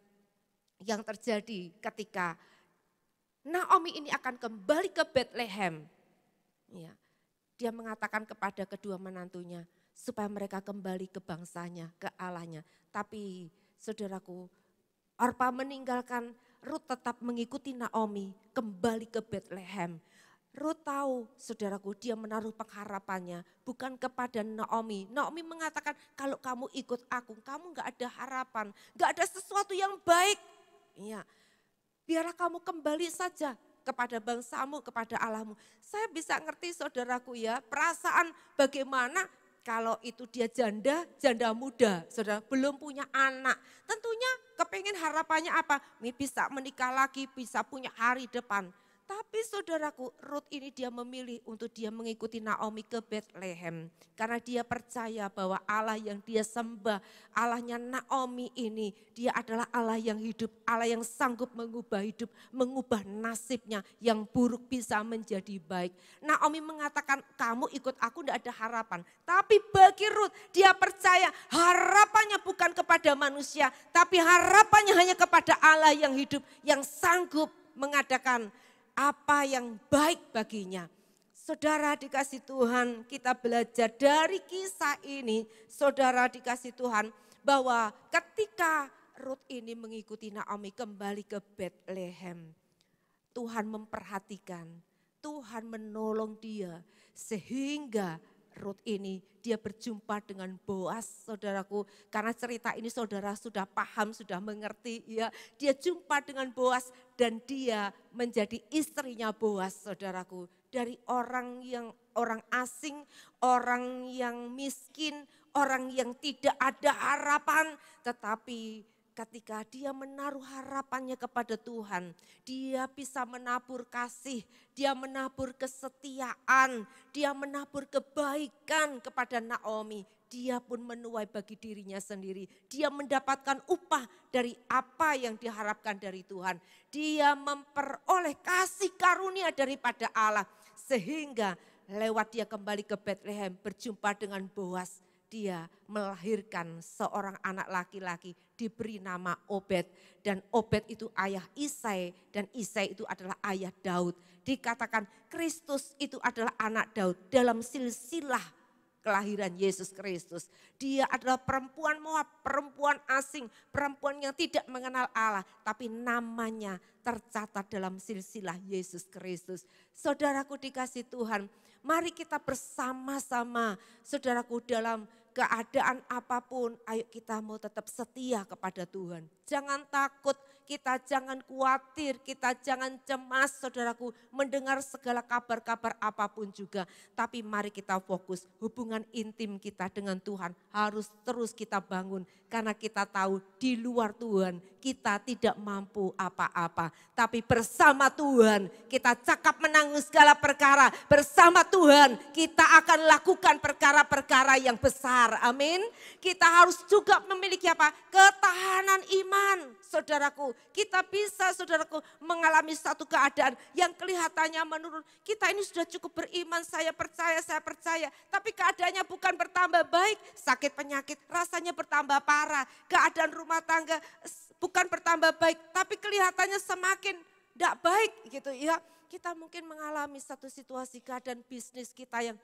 yang terjadi ketika Naomi ini akan kembali ke Bethlehem. Ya, dia mengatakan kepada kedua menantunya supaya mereka kembali ke bangsanya, ke Allahnya. Tapi saudaraku, Orpa meninggalkan, Rut tetap mengikuti Naomi kembali ke Bethlehem. Rut tahu, saudaraku, dia menaruh pengharapannya bukan kepada Naomi. Naomi mengatakan kalau kamu ikut aku, kamu gak ada harapan, gak ada sesuatu yang baik. Ya, biarlah kamu kembali saja kepada bangsamu, kepada Allahmu. Saya bisa ngerti saudaraku ya, perasaan bagaimana kalau itu dia janda muda, saudara, belum punya anak. Tentunya kepengen harapannya apa? Ini bisa menikah lagi, bisa punya hari depan. Tapi saudaraku, Rut ini dia memilih untuk dia mengikuti Naomi ke Bethlehem. Karena dia percaya bahwa Allah yang dia sembah, Allahnya Naomi ini, dia adalah Allah yang hidup, Allah yang sanggup mengubah hidup, mengubah nasibnya yang buruk bisa menjadi baik. Naomi mengatakan, kamu ikut aku tidak ada harapan. Tapi bagi Rut, dia percaya harapannya bukan kepada manusia, tapi harapannya hanya kepada Allah yang hidup, yang sanggup mengadakan apa yang baik baginya. Saudara dikasih Tuhan, kita belajar dari kisah ini, saudara dikasih Tuhan, bahwa ketika Rut ini mengikuti Naomi kembali ke Bethlehem, Tuhan memperhatikan, Tuhan menolong dia sehingga Rut ini dia berjumpa dengan Boas, saudaraku. Karena cerita ini saudara sudah paham, sudah mengerti ya. Dia jumpa dengan Boas dan dia menjadi istrinya Boas, saudaraku. Dari orang asing, orang yang miskin, orang yang tidak ada harapan. Tetapi ketika dia menaruh harapannya kepada Tuhan, dia bisa menabur kasih, dia menabur kesetiaan, dia menabur kebaikan kepada Naomi. Dia pun menuai bagi dirinya sendiri. Dia mendapatkan upah dari apa yang diharapkan dari Tuhan. Dia memperoleh kasih karunia daripada Allah. Sehingga lewat dia kembali ke Bethlehem berjumpa dengan Boas. Dia melahirkan seorang anak laki-laki diberi nama Obed. Dan Obed itu ayah Isai dan Isai itu adalah ayah Daud. Dikatakan Kristus itu adalah anak Daud dalam silsilah kelahiran Yesus Kristus. Dia adalah perempuan Moab, perempuan asing, perempuan yang tidak mengenal Allah. Tapi namanya tercatat dalam silsilah Yesus Kristus. Saudaraku dikasih Tuhan, mari kita bersama-sama saudaraku dalam keadaan apapun, ayo kita mau tetap setia kepada Tuhan. Jangan takut, kita jangan khawatir, kita jangan cemas saudaraku mendengar segala kabar-kabar apapun juga. Tapi mari kita fokus, hubungan intim kita dengan Tuhan harus terus kita bangun. Karena kita tahu di luar Tuhan kita tidak mampu apa-apa. Tapi bersama Tuhan kita cakap menanggung segala perkara. Bersama Tuhan kita akan lakukan perkara-perkara yang besar. Amin. Kita harus juga memiliki apa? Ketahanan iman. Saudaraku, kita bisa saudaraku mengalami satu keadaan yang kelihatannya menurun. Kita ini sudah cukup beriman, saya percaya. Tapi keadaannya bukan bertambah baik. Sakit penyakit rasanya bertambah parah. Keadaan rumah tangga bukan bertambah baik. Tapi kelihatannya semakin tidak baik gitu ya. Kita mungkin mengalami satu situasi keadaan bisnis kita yang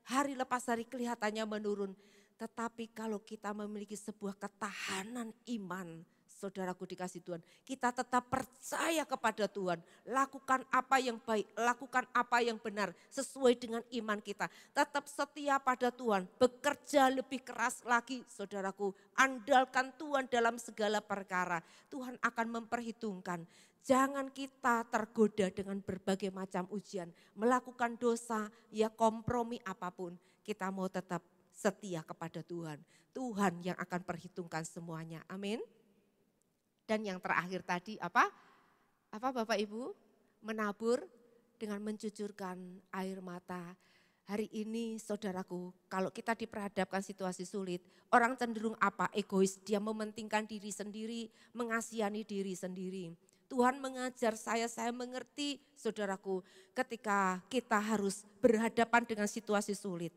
hari lepas hari kelihatannya menurun. Tetapi kalau kita memiliki sebuah ketahanan iman, saudaraku dikasih Tuhan, kita tetap percaya kepada Tuhan. Lakukan apa yang baik, lakukan apa yang benar sesuai dengan iman kita. Tetap setia pada Tuhan, bekerja lebih keras lagi saudaraku. Andalkan Tuhan dalam segala perkara. Tuhan akan memperhitungkan. Jangan kita tergoda dengan berbagai macam ujian. Melakukan dosa, ya kompromi apapun. Kita mau tetap setia kepada Tuhan. Tuhan yang akan perhitungkan semuanya. Amin. Dan yang terakhir tadi apa? Apa Bapak Ibu? Menabur dengan mencucurkan air mata. Hari ini saudaraku, kalau kita diperhadapkan situasi sulit, orang cenderung apa? Egois, dia mementingkan diri sendiri, mengasihani diri sendiri. Tuhan mengajar saya mengerti saudaraku ketika kita harus berhadapan dengan situasi sulit.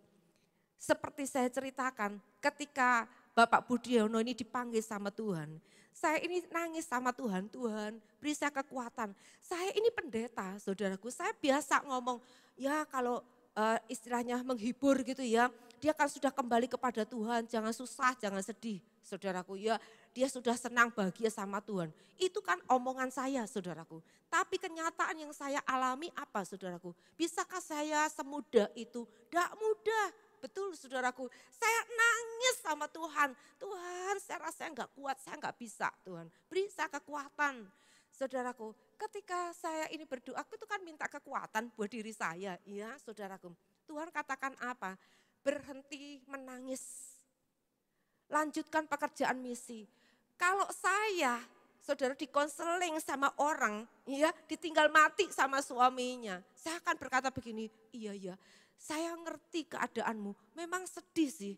Seperti saya ceritakan ketika Bapak Budiono ini dipanggil sama Tuhan. Saya ini nangis sama Tuhan, Tuhan beri saya kekuatan. Saya ini pendeta saudaraku, saya biasa ngomong ya kalau istilahnya menghibur gitu ya. Dia kan sudah kembali kepada Tuhan, jangan susah, jangan sedih saudaraku ya. Dia sudah senang bahagia sama Tuhan. Itu kan omongan saya saudaraku. Tapi kenyataan yang saya alami apa saudaraku? Bisakah saya semudah itu? Tidak mudah. Betul saudaraku, saya nangis sama Tuhan. Tuhan saya rasa enggak kuat, saya enggak bisa Tuhan. Beri saya kekuatan. Saudaraku, ketika saya ini berdoa, aku itu kan minta kekuatan buat diri saya. Iya saudaraku, Tuhan katakan apa? Berhenti menangis. Lanjutkan pekerjaan misi. Kalau saya, saudara dikonseling sama orang, ya ditinggal mati sama suaminya. Saya akan berkata begini, iya. Saya ngerti keadaanmu, memang sedih sih.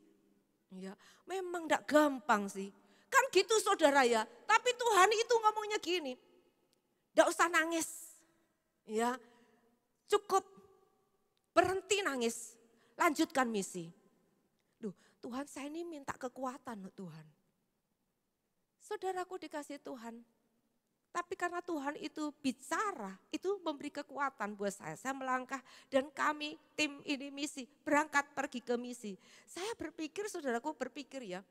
Ya, memang enggak gampang sih. Kan gitu saudara ya, tapi Tuhan itu ngomongnya gini. Enggak usah nangis. Ya, cukup berhenti nangis, lanjutkan misi. Duh, Tuhan saya ini minta kekuatan Tuhan. Saudaraku dikasih Tuhan. Tapi karena Tuhan itu bicara, itu memberi kekuatan buat saya. Saya melangkah dan kami tim ini misi, berangkat pergi ke misi. Saya berpikir, saudaraku berpikir ya,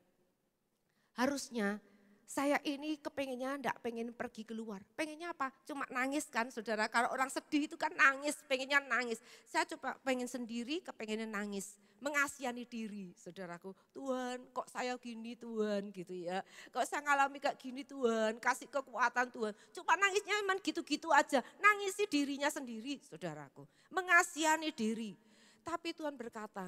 harusnya saya ini kepengennya enggak pengen pergi keluar. Pengennya apa? Cuma nangis kan saudara, kalau orang sedih itu kan nangis, pengennya nangis. Saya coba pengen sendiri, kepengennya nangis. Mengasihani diri saudaraku, Tuhan kok saya gini Tuhan gitu ya. Kok saya ngalami kayak gini Tuhan, kasih kekuatan Tuhan. Cuma nangisnya emang gitu-gitu aja, nangisi dirinya sendiri saudaraku. Mengasihani diri. Tapi Tuhan berkata,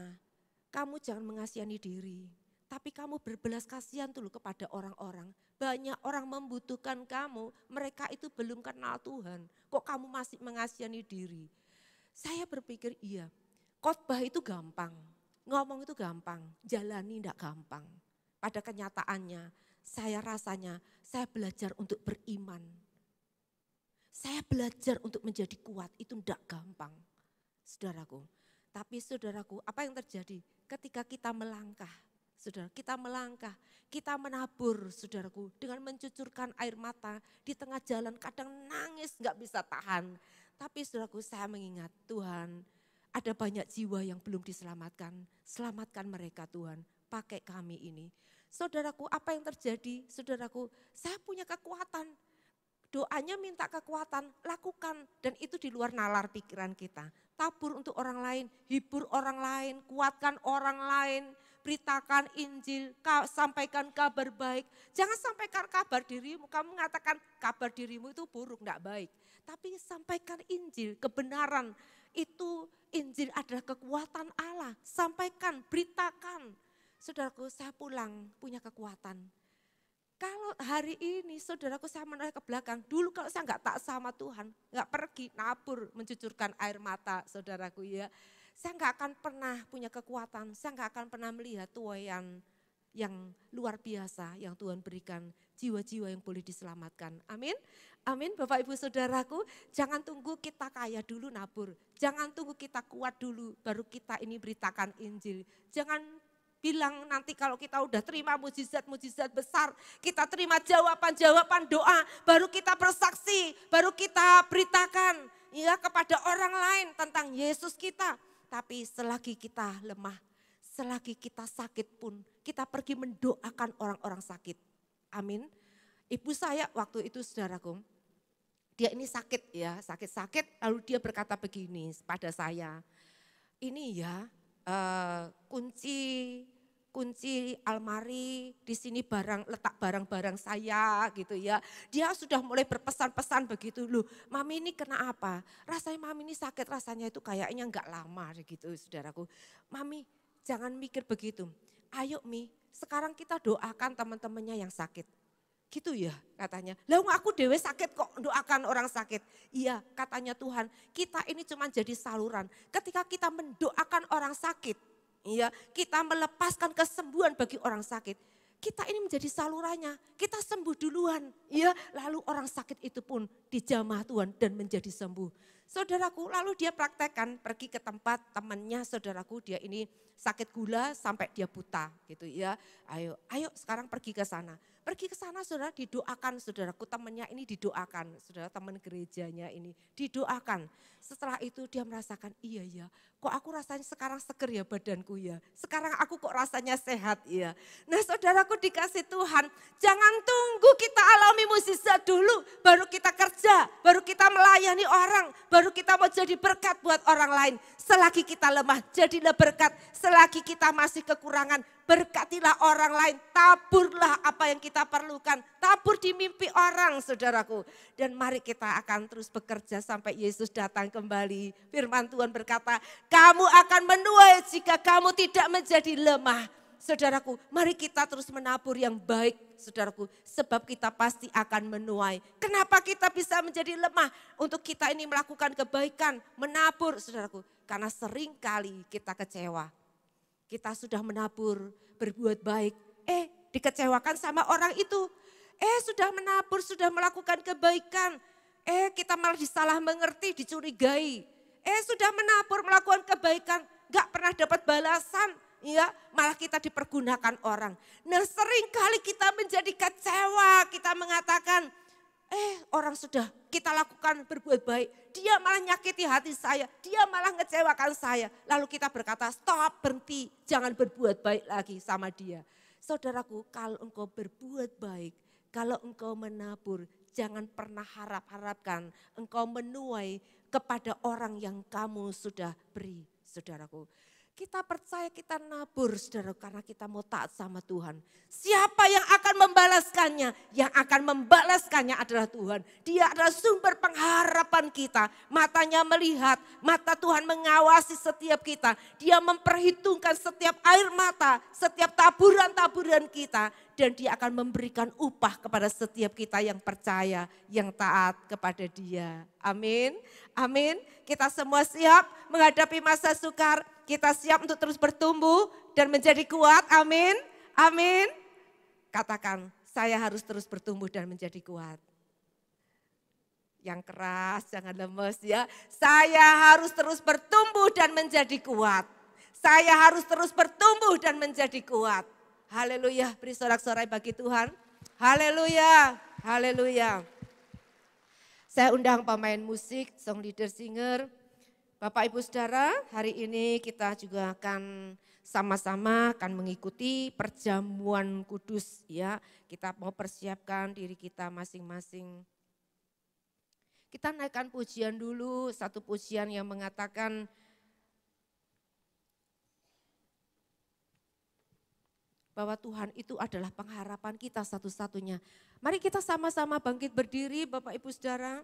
kamu jangan mengasihani diri. Tapi kamu berbelas kasihan dulu kepada orang-orang. Banyak orang membutuhkan kamu, mereka itu belum kenal Tuhan. Kok kamu masih mengasihani diri? Saya berpikir iya, khotbah itu gampang. Ngomong itu gampang, jalani tidak gampang. Pada kenyataannya, saya rasanya saya belajar untuk beriman. Saya belajar untuk menjadi kuat, itu tidak gampang. Saudaraku, Tapi saudaraku, apa yang terjadi ketika kita melangkah? Saudara, kita melangkah, kita menabur, saudaraku, dengan mencucurkan air mata di tengah jalan, kadang nangis gak bisa tahan. Tapi saudaraku, saya mengingat Tuhan, ada banyak jiwa yang belum diselamatkan. Selamatkan mereka Tuhan, pakai kami ini. Saudaraku, apa yang terjadi? Saudaraku, saya punya kekuatan. Doanya minta kekuatan, lakukan. Dan itu di luar nalar pikiran kita. Tabur untuk orang lain, hibur orang lain, kuatkan orang lain. Beritakan Injil, sampaikan kabar baik. Jangan sampaikan kabar dirimu, kamu mengatakan kabar dirimu itu buruk, tidak baik. Tapi sampaikan Injil, kebenaran. Itu Injil adalah kekuatan Allah. Sampaikan, beritakan. Saudaraku, saya pulang punya kekuatan. Kalau hari ini saudaraku saya menoleh ke belakang, dulu kalau saya nggak taat sama Tuhan, nggak pergi nabur mencucurkan air mata saudaraku ya. Saya nggak akan pernah punya kekuatan, saya nggak akan pernah melihat tuaian yang luar biasa yang Tuhan berikan, jiwa-jiwa yang boleh diselamatkan. Amin. Amin Bapak Ibu Saudaraku, jangan tunggu kita kaya dulu nabur, jangan tunggu kita kuat dulu baru kita ini beritakan Injil. Jangan bilang nanti kalau kita udah terima mujizat-mujizat besar, kita terima jawaban-jawaban doa, baru kita bersaksi, baru kita beritakan ya kepada orang lain tentang Yesus kita. Tapi selagi kita lemah, selagi kita sakit pun, kita pergi mendoakan orang-orang sakit. Amin. Ibu saya waktu itu saudaraku, dia ini sakit ya, sakit-sakit, lalu dia berkata begini pada saya, ini ya kunci almari, di sini letak barang-barang saya gitu ya. Dia sudah mulai berpesan-pesan begitu, loh Mami ini kena apa? Rasanya Mami ini sakit, rasanya itu kayaknya enggak lama gitu saudaraku. Mami jangan mikir begitu, ayo Mi sekarang kita doakan teman-temannya yang sakit. Gitu ya katanya, lah aku dewe sakit kok doakan orang sakit. Iya katanya Tuhan, kita ini cuma jadi saluran. Ketika kita mendoakan orang sakit, iya, kita melepaskan kesembuhan bagi orang sakit. Kita ini menjadi salurannya, kita sembuh duluan. Iya, lalu orang sakit itu pun dijamah Tuhan dan menjadi sembuh. Saudaraku, lalu dia praktekkan pergi ke tempat temannya saudaraku, dia ini sakit gula sampai dia buta gitu ya. Ayo sekarang pergi ke sana. Pergi ke sana saudara, didoakan saudaraku, temannya ini didoakan, saudara teman gerejanya ini didoakan. Setelah itu dia merasakan, iya ya, kok aku rasanya sekarang seger ya badanku ya. Sekarang aku kok rasanya sehat ya. Nah saudaraku dikasih Tuhan, jangan tunggu kita alami mukjizat dulu, baru kita kerja, baru kita melayani orang, baru kita mau jadi berkat buat orang lain. Selagi kita lemah, jadilah berkat. Selagi kita masih kekurangan, berkatilah orang lain. Taburlah apa yang kita perlukan. Tabur di mimpi orang saudaraku. Dan mari kita akan terus bekerja sampai Yesus datang kembali. Firman Tuhan berkata, kamu akan menuai jika kamu tidak menjadi lemah. Saudaraku, mari kita terus menabur yang baik, saudaraku. Sebab kita pasti akan menuai. Kenapa kita bisa menjadi lemah? Untuk kita ini melakukan kebaikan, menabur, saudaraku. Karena sering kali kita kecewa. Kita sudah menabur, berbuat baik. Dikecewakan sama orang itu. Sudah menabur, sudah melakukan kebaikan. Kita malah disalah mengerti, dicurigai. Sudah menabur, melakukan kebaikan, gak pernah dapat balasan. Ya, malah kita dipergunakan orang. Nah sering kali kita menjadi kecewa, kita mengatakan, orang sudah kita lakukan berbuat baik, dia malah nyakiti hati saya, dia malah ngecewakan saya. Lalu kita berkata, stop, berhenti, jangan berbuat baik lagi sama dia. Saudaraku, kalau engkau berbuat baik, kalau engkau menabur, jangan pernah harap-harapkan engkau menuai kepada orang yang kamu sudah beri, saudaraku. Kita percaya kita nabur saudara karena kita mau taat sama Tuhan. Siapa yang akan membalaskannya? Yang akan membalaskannya adalah Tuhan. Dia adalah sumber pengharapan kita. Matanya melihat, mata Tuhan mengawasi setiap kita. Dia memperhitungkan setiap air mata, setiap taburan-taburan kita. Dan dia akan memberikan upah kepada setiap kita yang percaya, yang taat kepada dia. Amin, amin. Kita semua siap menghadapi masa sukar. Kita siap untuk terus bertumbuh dan menjadi kuat. Amin. Amin. Katakan, saya harus terus bertumbuh dan menjadi kuat. Yang keras, jangan lemes ya. Saya harus terus bertumbuh dan menjadi kuat. Saya harus terus bertumbuh dan menjadi kuat. Haleluya, beri sorak-sorai bagi Tuhan. Haleluya, haleluya. Saya undang pemain musik, song leader, singer. Bapak Ibu Saudara, hari ini kita juga akan sama-sama akan mengikuti perjamuan kudus ya. Kita mau persiapkan diri kita masing-masing. Kita naikkan pujian dulu, satu pujian yang mengatakan bahwa Tuhan itu adalah pengharapan kita satu-satunya. Mari kita sama-sama bangkit berdiri Bapak Ibu Saudara.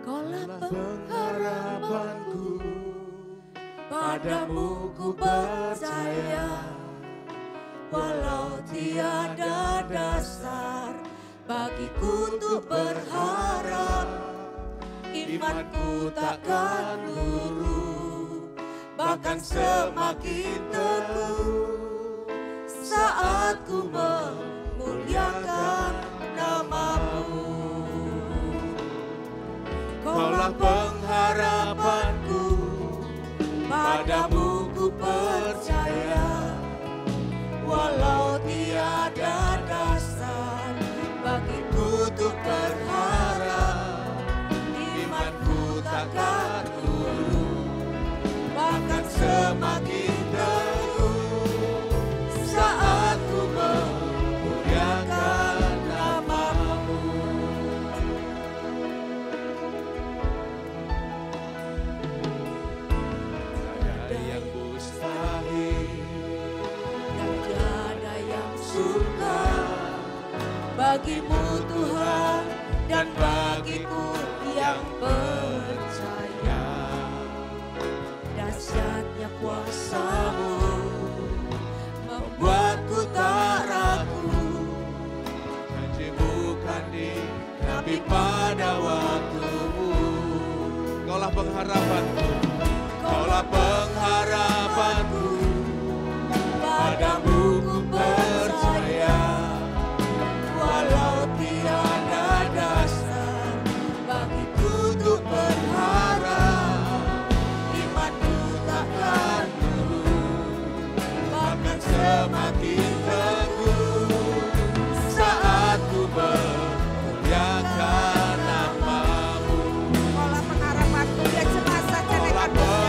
Kaulah pengharapanku, padamu ku percaya, walau tiada dasar bagiku untuk berharap, imanku takkan turun, bahkan semakin teguh saat ku memuliakan nama-Mu. Kaulah pengharapanku, padamu ku percaya, walau tiada dasar bagiku untuk berharap, imanku takkan turun, bahkan semakin teguh saat ku memuliakan nama-Mu. Tiada yang mustahil dan tiada yang sukar bagimu Tuhan dan bagiku yang percaya. Dahsyatnya kuasa-Mu membuatku tak ragu, janji-Mu kan dinabi pada waktu-Mu. Kaulah pengharapanku, Kaulah pengharapanku, padamu ku percaya, walau tiada dasar bagiku untuk berharap, imanku takkan turun, bahkan semakin teguh saat ku memuliakan nama-Mu. Kaulah pengharapanku, biar cepat saja naikkan pujian.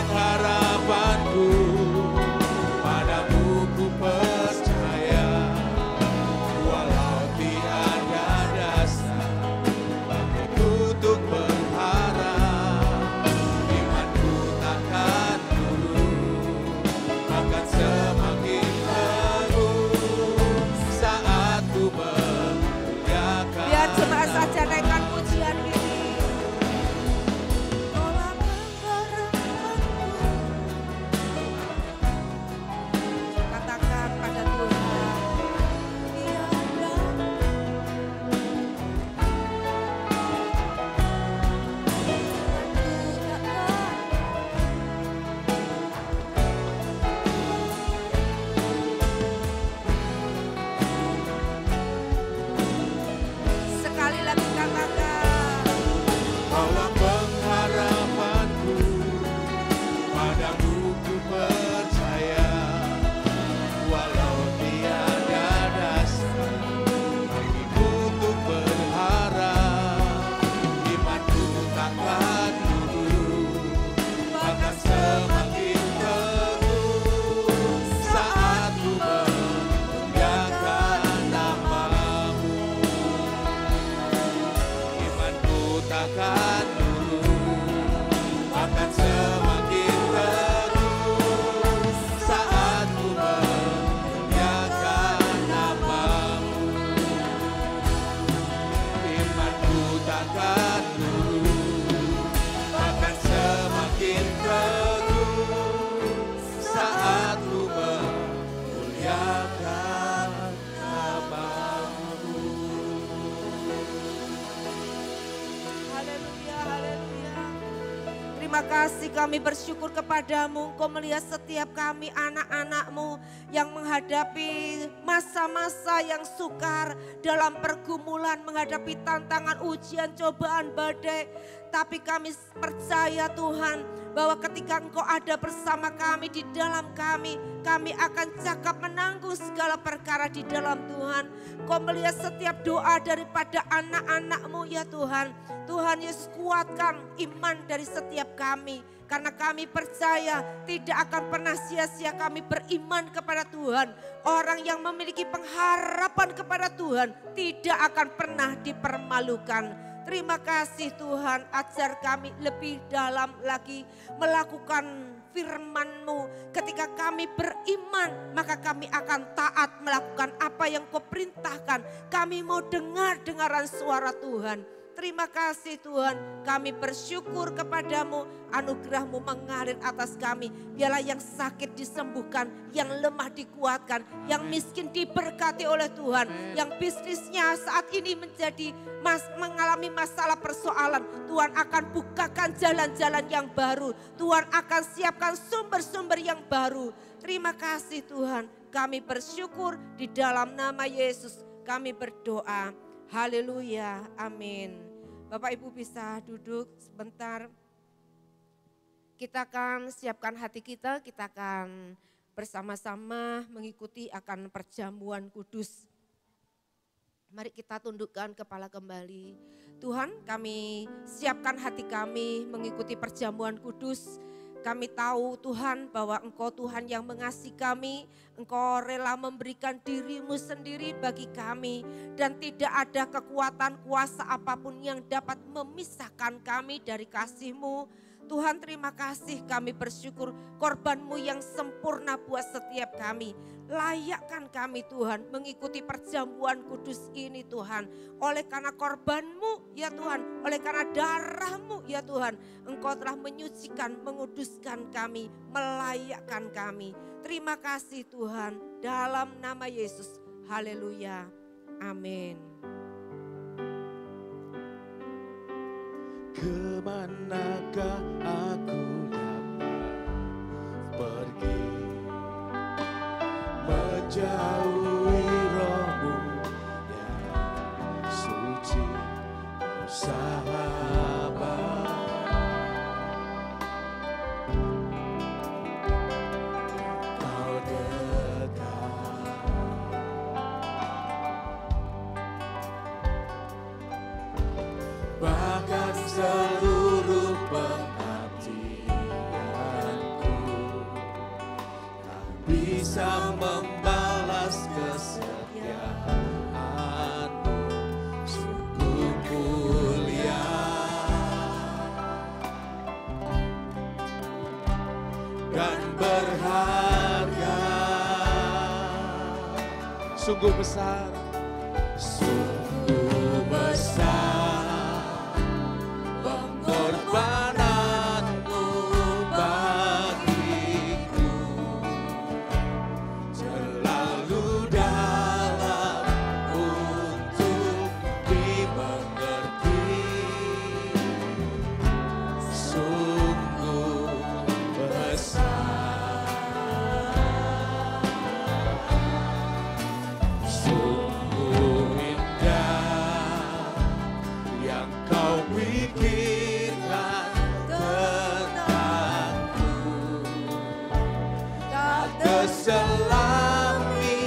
Terima kasih, kami bersyukur kepadamu. Engkau melihat setiap kami anak-anakmu yang menghadapi masa-masa yang sukar dalam pergumulan, menghadapi tantangan, ujian, cobaan, badai. Tapi kami percaya Tuhan bahwa ketika Engkau ada bersama kami, di dalam kami akan cakap menanggung segala perkara di dalam Tuhan. Engkau melihat setiap doa daripada anak-anak-Mu ya Tuhan. Tuhan Yesus, kuatkan iman dari setiap kami. Karena kami percaya tidak akan pernah sia-sia kami beriman kepada Tuhan. Orang yang memiliki pengharapan kepada Tuhan tidak akan pernah dipermalukan. Terima kasih Tuhan, ajar kami lebih dalam lagi melakukan firman-Mu. Ketika kami beriman, maka kami akan taat melakukan apa yang Kau perintahkan. Kami mau dengar-dengaran suara Tuhan. Terima kasih Tuhan, kami bersyukur kepadamu, anugerah-Mu mengalir atas kami. Biarlah yang sakit disembuhkan, yang lemah dikuatkan, yang miskin diberkati oleh Tuhan. Yang bisnisnya saat ini mengalami masalah persoalan, Tuhan akan bukakan jalan-jalan yang baru. Tuhan akan siapkan sumber-sumber yang baru. Terima kasih Tuhan, kami bersyukur di dalam nama Yesus. Kami berdoa. Haleluya, amin. Bapak Ibu bisa duduk sebentar. Kita akan siapkan hati kita akan bersama-sama mengikuti akan perjamuan kudus. Mari kita tundukkan kepala kembali. Tuhan, kami siapkan hati kami mengikuti perjamuan kudus. Kami tahu Tuhan bahwa Engkau Tuhan yang mengasihi kami, Engkau rela memberikan diri-Mu sendiri bagi kami. Dan tidak ada kekuatan kuasa apapun yang dapat memisahkan kami dari kasih-Mu. Tuhan, terima kasih, kami bersyukur korban-Mu yang sempurna buat setiap kami. Layakkan kami Tuhan mengikuti perjamuan kudus ini Tuhan. Oleh karena korban-Mu ya Tuhan, oleh karena darah-Mu ya Tuhan, Engkau telah menyucikan, menguduskan kami, melayakkan kami. Terima kasih Tuhan, dalam nama Yesus. Haleluya. Amin. Kemanakah aku dapat pergi, menjauhi Roh-Mu yang suci, oh sahabat. Kau dekat, bahkan seluruh pengabdianku, Kau bisa membalas kesetiaan-Mu, sungguh mulia. Dan berharga, sungguh besar, sungguh besar pengorbanan-Mu bagiku, selalu dalam untuk dimengerti, sungguh besar, sungguh indah yang Kau pikirkan tentangku, tak terselami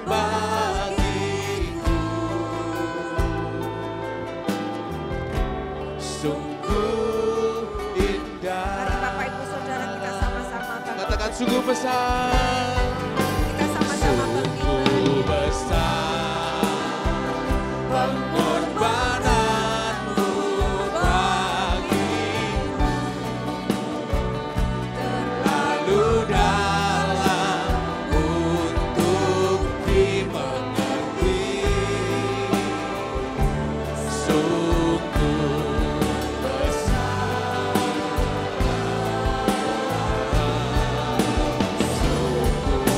bagiku, sungguh indah. Mari Bapak Ibu Saudara kita sama-sama Katakan sungguh besar, kita sama-sama sungguh besar pengorbanan-Mu bagiku, terlalu dalam untuk dimengerti, sungguh besar, sungguh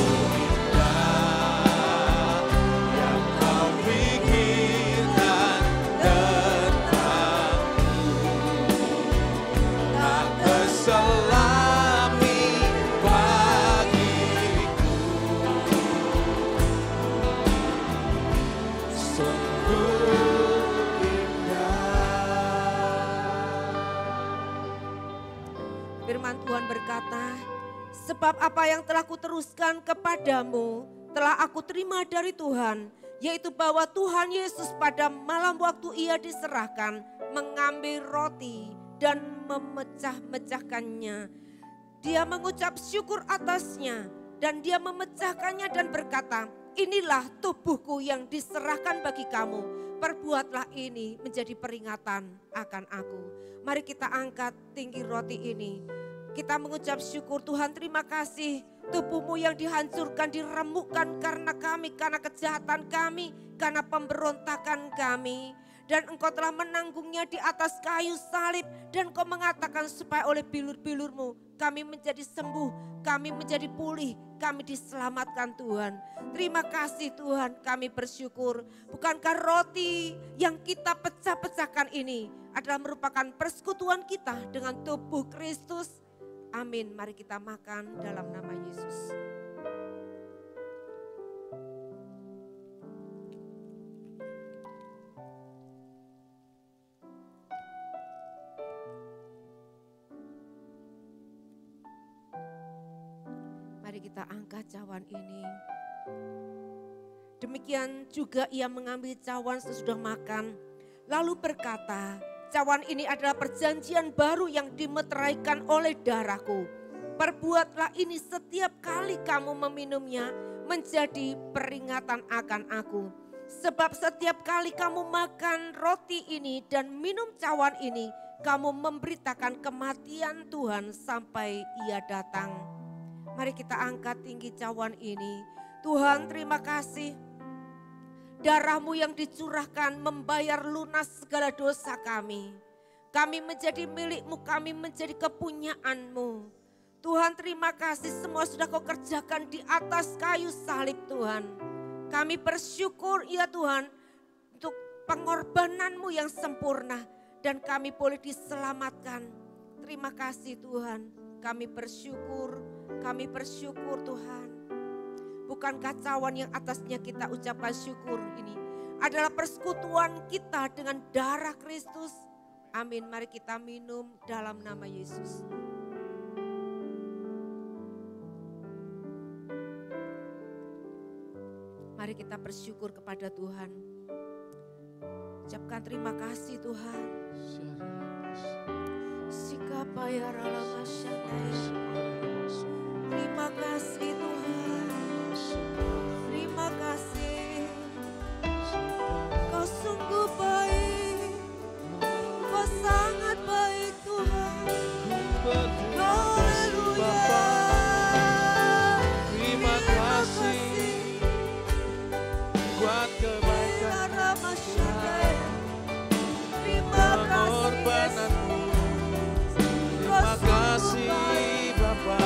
selami bagiku. Sungguh indah. Firman Tuhan berkata, sebab apa yang telah kuteruskan kepadamu telah aku terima dari Tuhan, yaitu bahwa Tuhan Yesus pada malam waktu ia diserahkan mengambil roti dan memecah-mecahkannya. Dia mengucap syukur atasnya dan dia memecahkannya dan berkata, inilah tubuhku yang diserahkan bagi kamu. Perbuatlah ini menjadi peringatan akan aku. Mari kita angkat tinggi roti ini. Kita mengucap syukur, Tuhan terima kasih. Tubuhmu yang dihancurkan, diremukkan karena kami, karena kejahatan kami, karena pemberontakan kami. Dan engkau telah menanggungnya di atas kayu salib. Dan kau mengatakan supaya oleh bilur-bilurmu kami menjadi sembuh, kami menjadi pulih, kami diselamatkan Tuhan. Terima kasih Tuhan, kami bersyukur. Bukankah roti yang kita pecah-pecahkan ini adalah merupakan persekutuan kita dengan tubuh Kristus? Amin, mari kita makan dalam nama Yesus. Mari kita angkat cawan ini. Demikian juga ia mengambil cawan sesudah makan, lalu berkata, cawan ini adalah perjanjian baru yang dimeteraikan oleh darahku. Perbuatlah ini setiap kali kamu meminumnya menjadi peringatan akan aku. Sebab setiap kali kamu makan roti ini dan minum cawan ini, kamu memberitakan kematian Tuhan sampai ia datang. Mari kita angkat tinggi cawan ini. Tuhan terima kasih. Darah-Mu yang dicurahkan membayar lunas segala dosa kami. Kami menjadi milik-Mu, kami menjadi kepunyaan-Mu. Tuhan terima kasih semua sudah Kau kerjakan di atas kayu salib Tuhan. Kami bersyukur ya Tuhan untuk pengorbanan-Mu yang sempurna. Dan kami boleh diselamatkan. Terima kasih Tuhan, kami bersyukur Tuhan. Bukankah cawan yang atasnya kita ucapkan syukur ini adalah persekutuan kita dengan darah Kristus. Amin, mari kita minum dalam nama Yesus. Mari kita bersyukur kepada Tuhan. Ucapkan terima kasih Tuhan. Sikapaya ralama syataya. Terima kasih Tuhan. Terima kasih. Kau sungguh baik. Kau sangat baik Tuhan. Haleluya. Terima kasih buat kebaikan pengorbananmu. Terima kasih Bapa.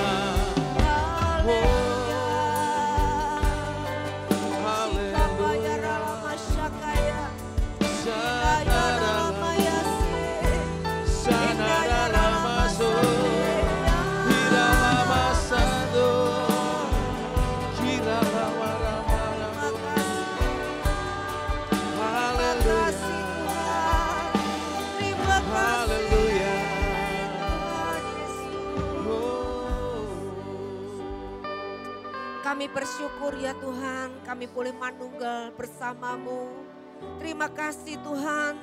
Kami bersyukur ya Tuhan, kami boleh manunggal bersama-Mu. Terima kasih Tuhan,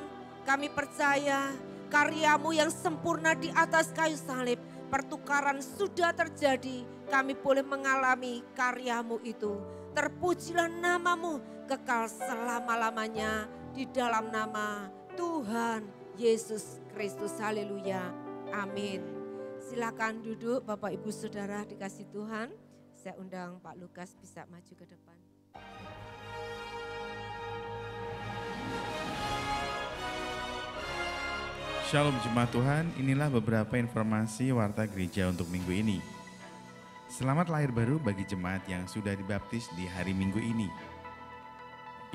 kami percaya karya-Mu yang sempurna di atas kayu salib. Pertukaran sudah terjadi, kami boleh mengalami karya-Mu itu. Terpujilah nama-Mu kekal selama-lamanya di dalam nama Tuhan Yesus Kristus. Haleluya, amin. Silakan duduk Bapak Ibu Saudara dikasih Tuhan. Saya undang Pak Lukas bisa maju ke depan. Shalom jemaat Tuhan, inilah beberapa informasi warta gereja untuk minggu ini. Selamat lahir baru bagi jemaat yang sudah dibaptis di hari Minggu ini.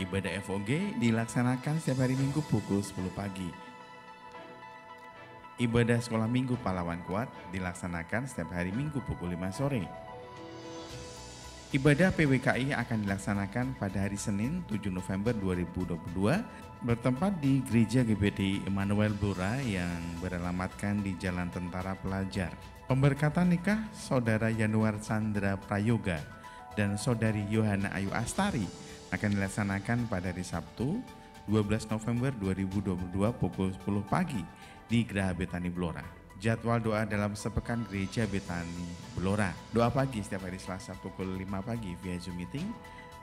Ibadah FOG dilaksanakan setiap hari Minggu pukul 10 pagi. Ibadah sekolah minggu pahlawan kuat dilaksanakan setiap hari Minggu pukul 5 sore. Ibadah PWKI akan dilaksanakan pada hari Senin 7 November 2022 bertempat di Gereja GBTI Immanuel Blora yang beralamatkan di Jalan Tentara Pelajar. Pemberkatan nikah Saudara Yanuar Chandra Prayoga dan Saudari Yohana Ayu Astari akan dilaksanakan pada hari Sabtu 12 November 2022 pukul 10 pagi di Geraha Betani Blora. Jadwal doa dalam sepekan Gereja Betani Blora. Doa pagi setiap hari Selasa pukul 5 pagi via Zoom meeting.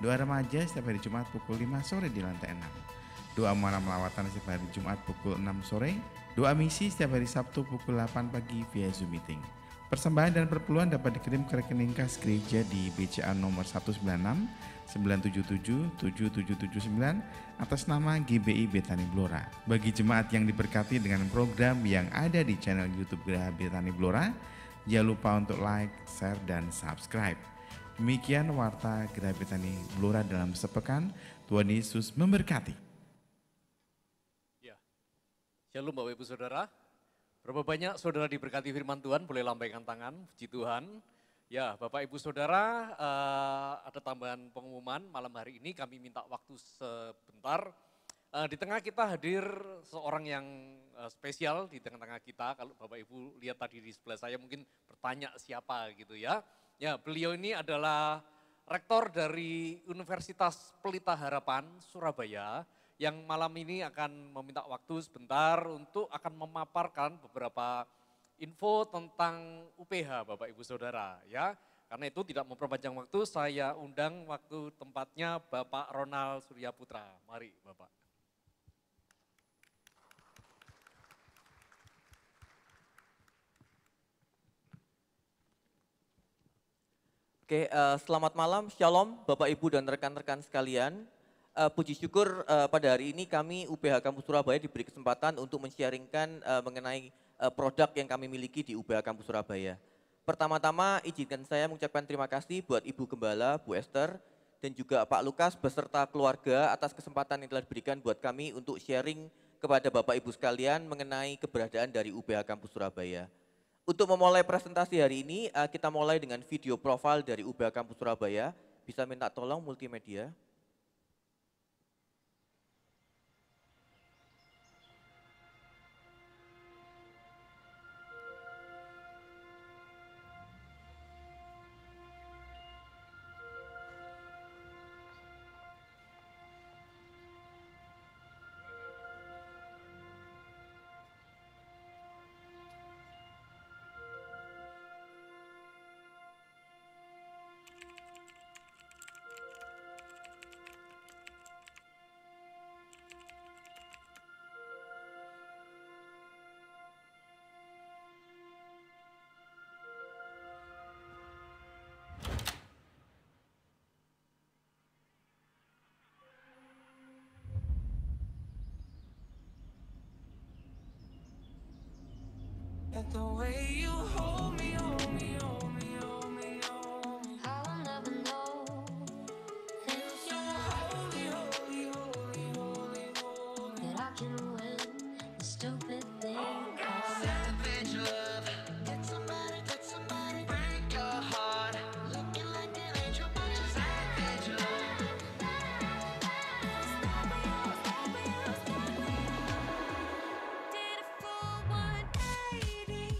Doa remaja setiap hari Jumat pukul 5 sore di lantai 6. Doa malam lawatan setiap hari Jumat pukul 6 sore. Doa misi setiap hari Sabtu pukul 8 pagi via Zoom meeting. Persembahan dan perpuluhan dapat dikirim ke rekening kas gereja di BCA nomor 196 977 7779 atas nama GBI Betani Blora. Bagi jemaat yang diberkati dengan program yang ada di channel YouTube Geraha Betani Blora, jangan lupa untuk like, share, dan subscribe. Demikian warta Geraha Betani Blora dalam sepekan. Tuhan Yesus memberkati. Ya, Shalom Bapak Ibu Saudara. Berapa banyak saudara diberkati firman Tuhan, boleh lambaikan tangan, puji Tuhan. Ya, Bapak Ibu Saudara, ada tambahan pengumuman malam hari ini. Kami minta waktu sebentar. Di tengah kita hadir seorang yang spesial di tengah-tengah kita. Kalau Bapak Ibu lihat tadi di sebelah saya mungkin bertanya siapa gitu ya. Ya, beliau ini adalah rektor dari Universitas Pelita Harapan Surabaya yang malam ini akan meminta waktu sebentar untuk akan memaparkan beberapa info tentang UPH Bapak Ibu Saudara ya. Karena itu tidak memperpanjang waktu, saya undang waktu tempatnya Bapak Ronald Surya Putra. Mari Bapak. Oke, selamat malam, Shalom Bapak Ibu dan rekan-rekan sekalian. Puji syukur pada hari ini kami UPH Kampus Surabaya diberi kesempatan untuk men-sharingkan mengenai produk yang kami miliki di UPH Kampus Surabaya. Pertama-tama izinkan saya mengucapkan terima kasih buat Ibu Gembala, Bu Esther, dan juga Pak Lukas beserta keluarga atas kesempatan yang telah diberikan buat kami untuk sharing kepada Bapak Ibu sekalian mengenai keberadaan dari UPH Kampus Surabaya. Untuk memulai presentasi hari ini, kita mulai dengan video profil dari UPH Kampus Surabaya. Bisa minta tolong multimedia. At the way you hold me, hold me, hold me, hold me, hold me. I'll never know. Feel so holy, holy, holy, holy, holy. That I can win the stupid thing called savage love. Get somebody, break your heart. Looking like an angel, but you're savage love. Did a full 180.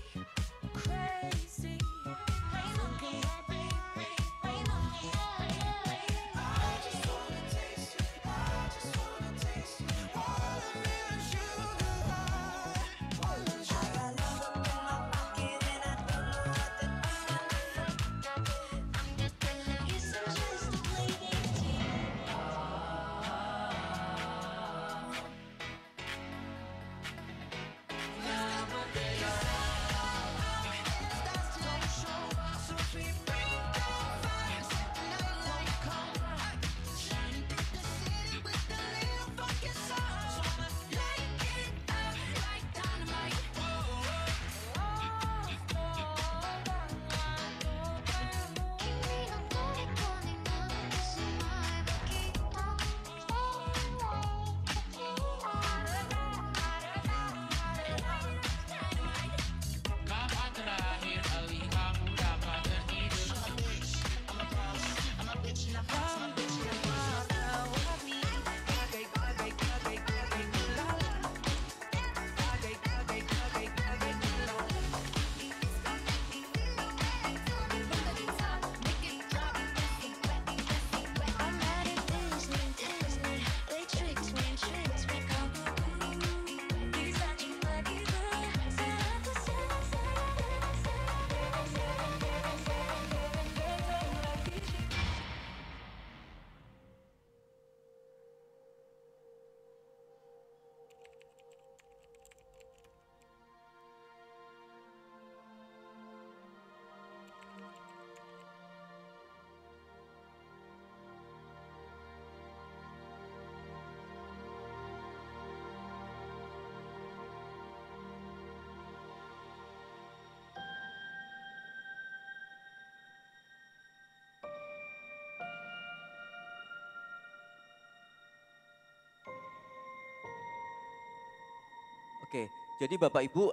Oke, jadi Bapak Ibu,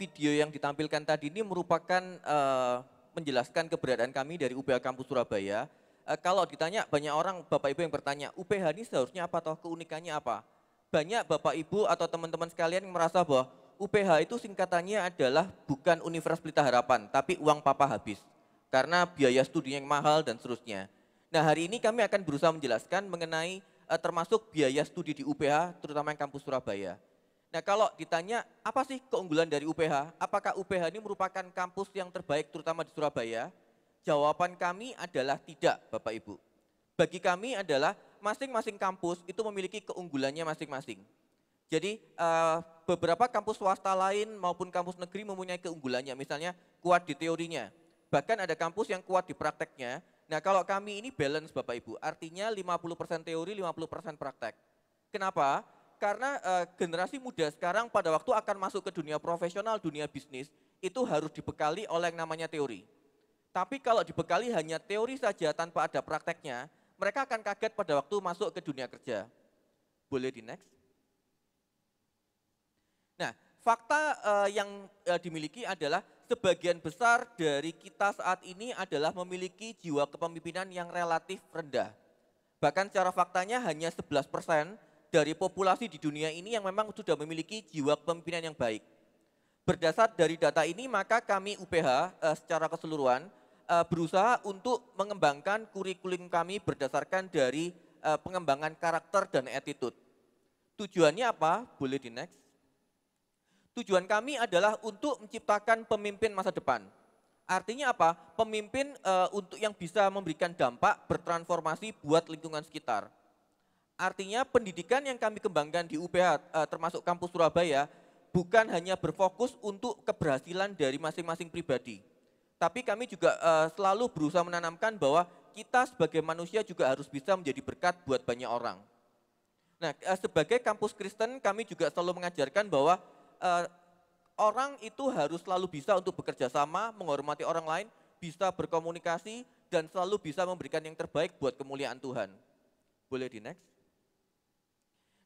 video yang ditampilkan tadi ini merupakan menjelaskan keberadaan kami dari UPH Kampus Surabaya. Kalau ditanya banyak orang, Bapak Ibu yang bertanya, UPH ini seharusnya apa atau keunikannya apa? Banyak Bapak Ibu atau teman-teman sekalian yang merasa bahwa UPH itu singkatannya adalah bukan Universitas Pelita Harapan, tapi uang papa habis. Karena biaya studinya yang mahal dan seterusnya. Nah, hari ini kami akan berusaha menjelaskan mengenai termasuk biaya studi di UPH, terutama yang kampus Surabaya. Nah, kalau ditanya apa sih keunggulan dari UPH? Apakah UPH ini merupakan kampus yang terbaik terutama di Surabaya? Jawaban kami adalah tidak, Bapak Ibu. Bagi kami adalah masing-masing kampus itu memiliki keunggulannya masing-masing. Jadi beberapa kampus swasta lain maupun kampus negeri mempunyai keunggulannya, misalnya kuat di teorinya. Bahkan ada kampus yang kuat di prakteknya. Nah, kalau kami ini balance Bapak Ibu, artinya 50% teori, 50% praktek. Kenapa? Karena generasi muda sekarang pada waktu akan masuk ke dunia profesional, dunia bisnis, itu harus dibekali oleh yang namanya teori. Tapi kalau dibekali hanya teori saja tanpa ada prakteknya, mereka akan kaget pada waktu masuk ke dunia kerja. Boleh di next? Nah, fakta yang dimiliki adalah sebagian besar dari kita saat ini adalah memiliki jiwa kepemimpinan yang relatif rendah. Bahkan secara faktanya hanya 11% dari populasi di dunia ini yang memang sudah memiliki jiwa kepemimpinan yang baik. Berdasar dari data ini, maka kami UPH secara keseluruhan berusaha untuk mengembangkan kurikulum kami berdasarkan dari pengembangan karakter dan attitude. Tujuannya apa? Boleh di next. Tujuan kami adalah untuk menciptakan pemimpin masa depan. Artinya apa? Pemimpin untuk yang bisa memberikan dampak bertransformasi buat lingkungan sekitar. Artinya pendidikan yang kami kembangkan di UPH termasuk kampus Surabaya bukan hanya berfokus untuk keberhasilan dari masing-masing pribadi. Tapi kami juga selalu berusaha menanamkan bahwa kita sebagai manusia juga harus bisa menjadi berkat buat banyak orang. Nah, sebagai kampus Kristen kami juga selalu mengajarkan bahwa orang itu harus selalu bisa untuk bekerja sama, menghormati orang lain, bisa berkomunikasi, dan selalu bisa memberikan yang terbaik buat kemuliaan Tuhan. Boleh di next?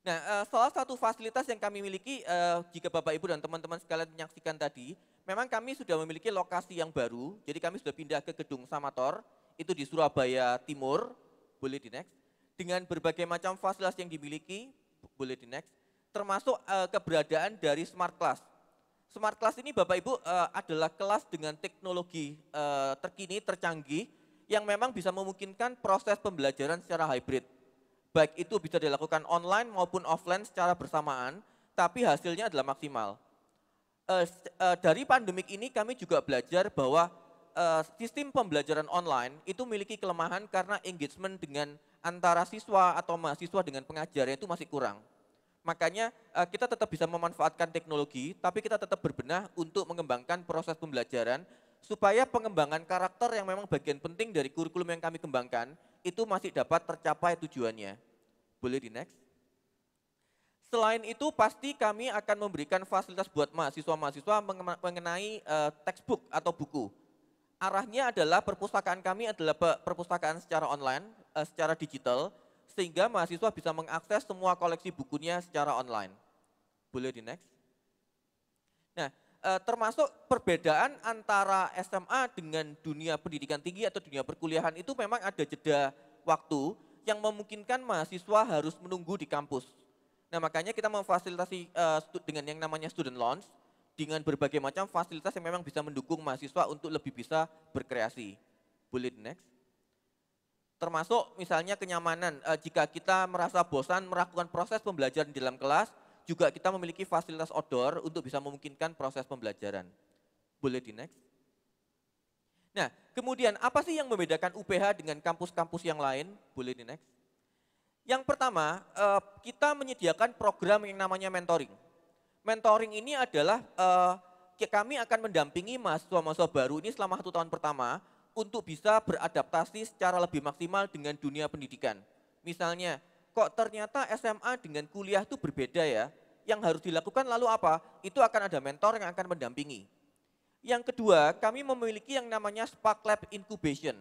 Nah, salah satu fasilitas yang kami miliki, jika Bapak Ibu dan teman-teman sekalian menyaksikan tadi, memang kami sudah memiliki lokasi yang baru, jadi kami sudah pindah ke gedung Samator, itu di Surabaya Timur, boleh di next, dengan berbagai macam fasilitas yang dimiliki, boleh di next, termasuk keberadaan dari Smart Class. Smart Class ini Bapak Ibu adalah kelas dengan teknologi terkini, tercanggih, yang memang bisa memungkinkan proses pembelajaran secara hybrid. Baik itu bisa dilakukan online maupun offline secara bersamaan, tapi hasilnya adalah maksimal. Dari pandemik ini kami juga belajar bahwa sistem pembelajaran online itu memiliki kelemahan karena engagement dengan antara siswa atau mahasiswa dengan pengajarnya itu masih kurang. Makanya kita tetap bisa memanfaatkan teknologi, tapi kita tetap berbenah untuk mengembangkan proses pembelajaran supaya pengembangan karakter yang memang bagian penting dari kurikulum yang kami kembangkan itu masih dapat tercapai tujuannya. Boleh di next? Selain itu pasti kami akan memberikan fasilitas buat mahasiswa-mahasiswa mengenai textbook atau buku. Arahnya adalah perpustakaan kami adalah perpustakaan secara online, secara digital, sehingga mahasiswa bisa mengakses semua koleksi bukunya secara online. Boleh di next? Nah, termasuk perbedaan antara SMA dengan dunia pendidikan tinggi atau dunia perkuliahan itu memang ada jeda waktu yang memungkinkan mahasiswa harus menunggu di kampus. Nah, makanya kita memfasilitasi dengan yang namanya student lounge, dengan berbagai macam fasilitas yang memang bisa mendukung mahasiswa untuk lebih bisa berkreasi. Boleh di next? Termasuk misalnya kenyamanan, jika kita merasa bosan melakukan proses pembelajaran di dalam kelas, juga kita memiliki fasilitas outdoor untuk bisa memungkinkan proses pembelajaran. Boleh di next? Nah, kemudian apa sih yang membedakan UPH dengan kampus-kampus yang lain? Boleh di next? Yang pertama, kita menyediakan program yang namanya mentoring. Mentoring ini adalah kami akan mendampingi mahasiswa-mahasiswa baru ini selama 1 tahun pertama, untuk bisa beradaptasi secara lebih maksimal dengan dunia pendidikan. Misalnya, kok ternyata SMA dengan kuliah itu berbeda ya, yang harus dilakukan lalu apa? Itu akan ada mentor yang akan mendampingi. Yang kedua, kami memiliki yang namanya Spark Lab Incubation.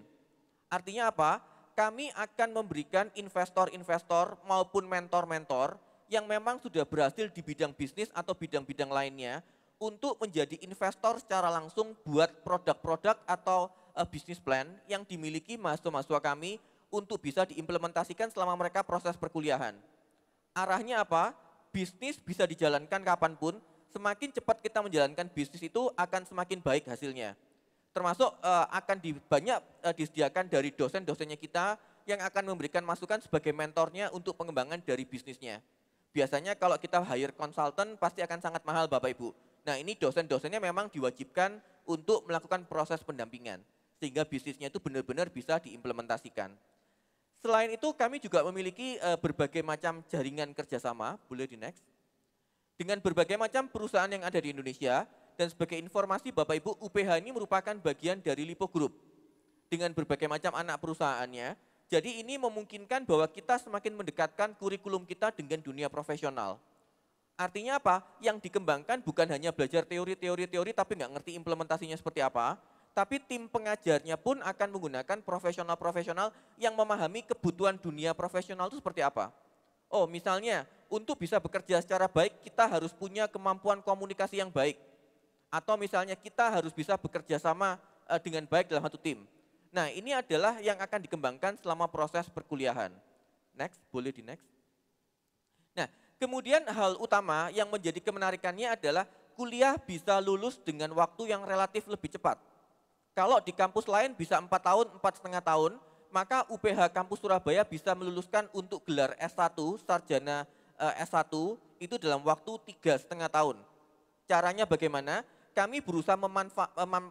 Artinya apa? Kami akan memberikan investor-investor maupun mentor-mentor yang memang sudah berhasil di bidang bisnis atau bidang-bidang lainnya untuk menjadi investor secara langsung buat produk-produk atau bisnis plan yang dimiliki mahasiswa-mahasiswa kami untuk bisa diimplementasikan selama mereka proses perkuliahan. Arahnya apa? Bisnis bisa dijalankan kapanpun, semakin cepat kita menjalankan bisnis itu akan semakin baik hasilnya. Termasuk akan banyak disediakan dari dosen-dosennya kita yang akan memberikan masukan sebagai mentornya untuk pengembangan dari bisnisnya. Biasanya kalau kita hire konsultan pasti akan sangat mahal Bapak Ibu. Nah ini dosen-dosennya memang diwajibkan untuk melakukan proses pendampingan. Sehingga bisnisnya itu benar-benar bisa diimplementasikan. Selain itu kami juga memiliki berbagai macam jaringan kerjasama, boleh di next. Dengan berbagai macam perusahaan yang ada di Indonesia, dan sebagai informasi Bapak Ibu, UPH ini merupakan bagian dari Lipo Group. Dengan berbagai macam anak perusahaannya, jadi ini memungkinkan bahwa kita semakin mendekatkan kurikulum kita dengan dunia profesional. Artinya apa? Yang dikembangkan bukan hanya belajar teori tapi nggak ngerti implementasinya seperti apa, tapi tim pengajarnya pun akan menggunakan profesional-profesional yang memahami kebutuhan dunia profesional itu seperti apa. Oh misalnya, untuk bisa bekerja secara baik kita harus punya kemampuan komunikasi yang baik. Atau misalnya kita harus bisa bekerja sama dengan baik dalam satu tim. Nah ini adalah yang akan dikembangkan selama proses perkuliahan. Next, boleh di next. Nah kemudian hal utama yang menjadi kemenarikannya adalah kuliah bisa lulus dengan waktu yang relatif lebih cepat. Kalau di kampus lain bisa 4 tahun, 4,5 tahun, maka UPH Kampus Surabaya bisa meluluskan untuk gelar S1, sarjana S1 itu dalam waktu 3,5 tahun. Caranya bagaimana? Kami berusaha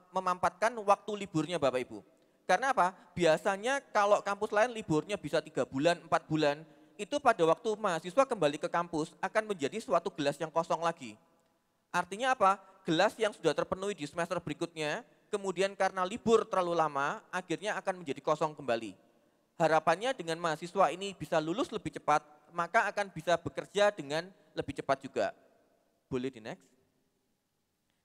memampatkan waktu liburnya Bapak Ibu. Karena apa? Biasanya kalau kampus lain liburnya bisa 3 bulan, 4 bulan, itu pada waktu mahasiswa kembali ke kampus akan menjadi suatu gelas yang kosong lagi. Artinya apa? Gelas yang sudah terpenuhi di semester berikutnya, kemudian karena libur terlalu lama, akhirnya akan menjadi kosong kembali. Harapannya dengan mahasiswa ini bisa lulus lebih cepat, maka akan bisa bekerja dengan lebih cepat juga. Boleh di next?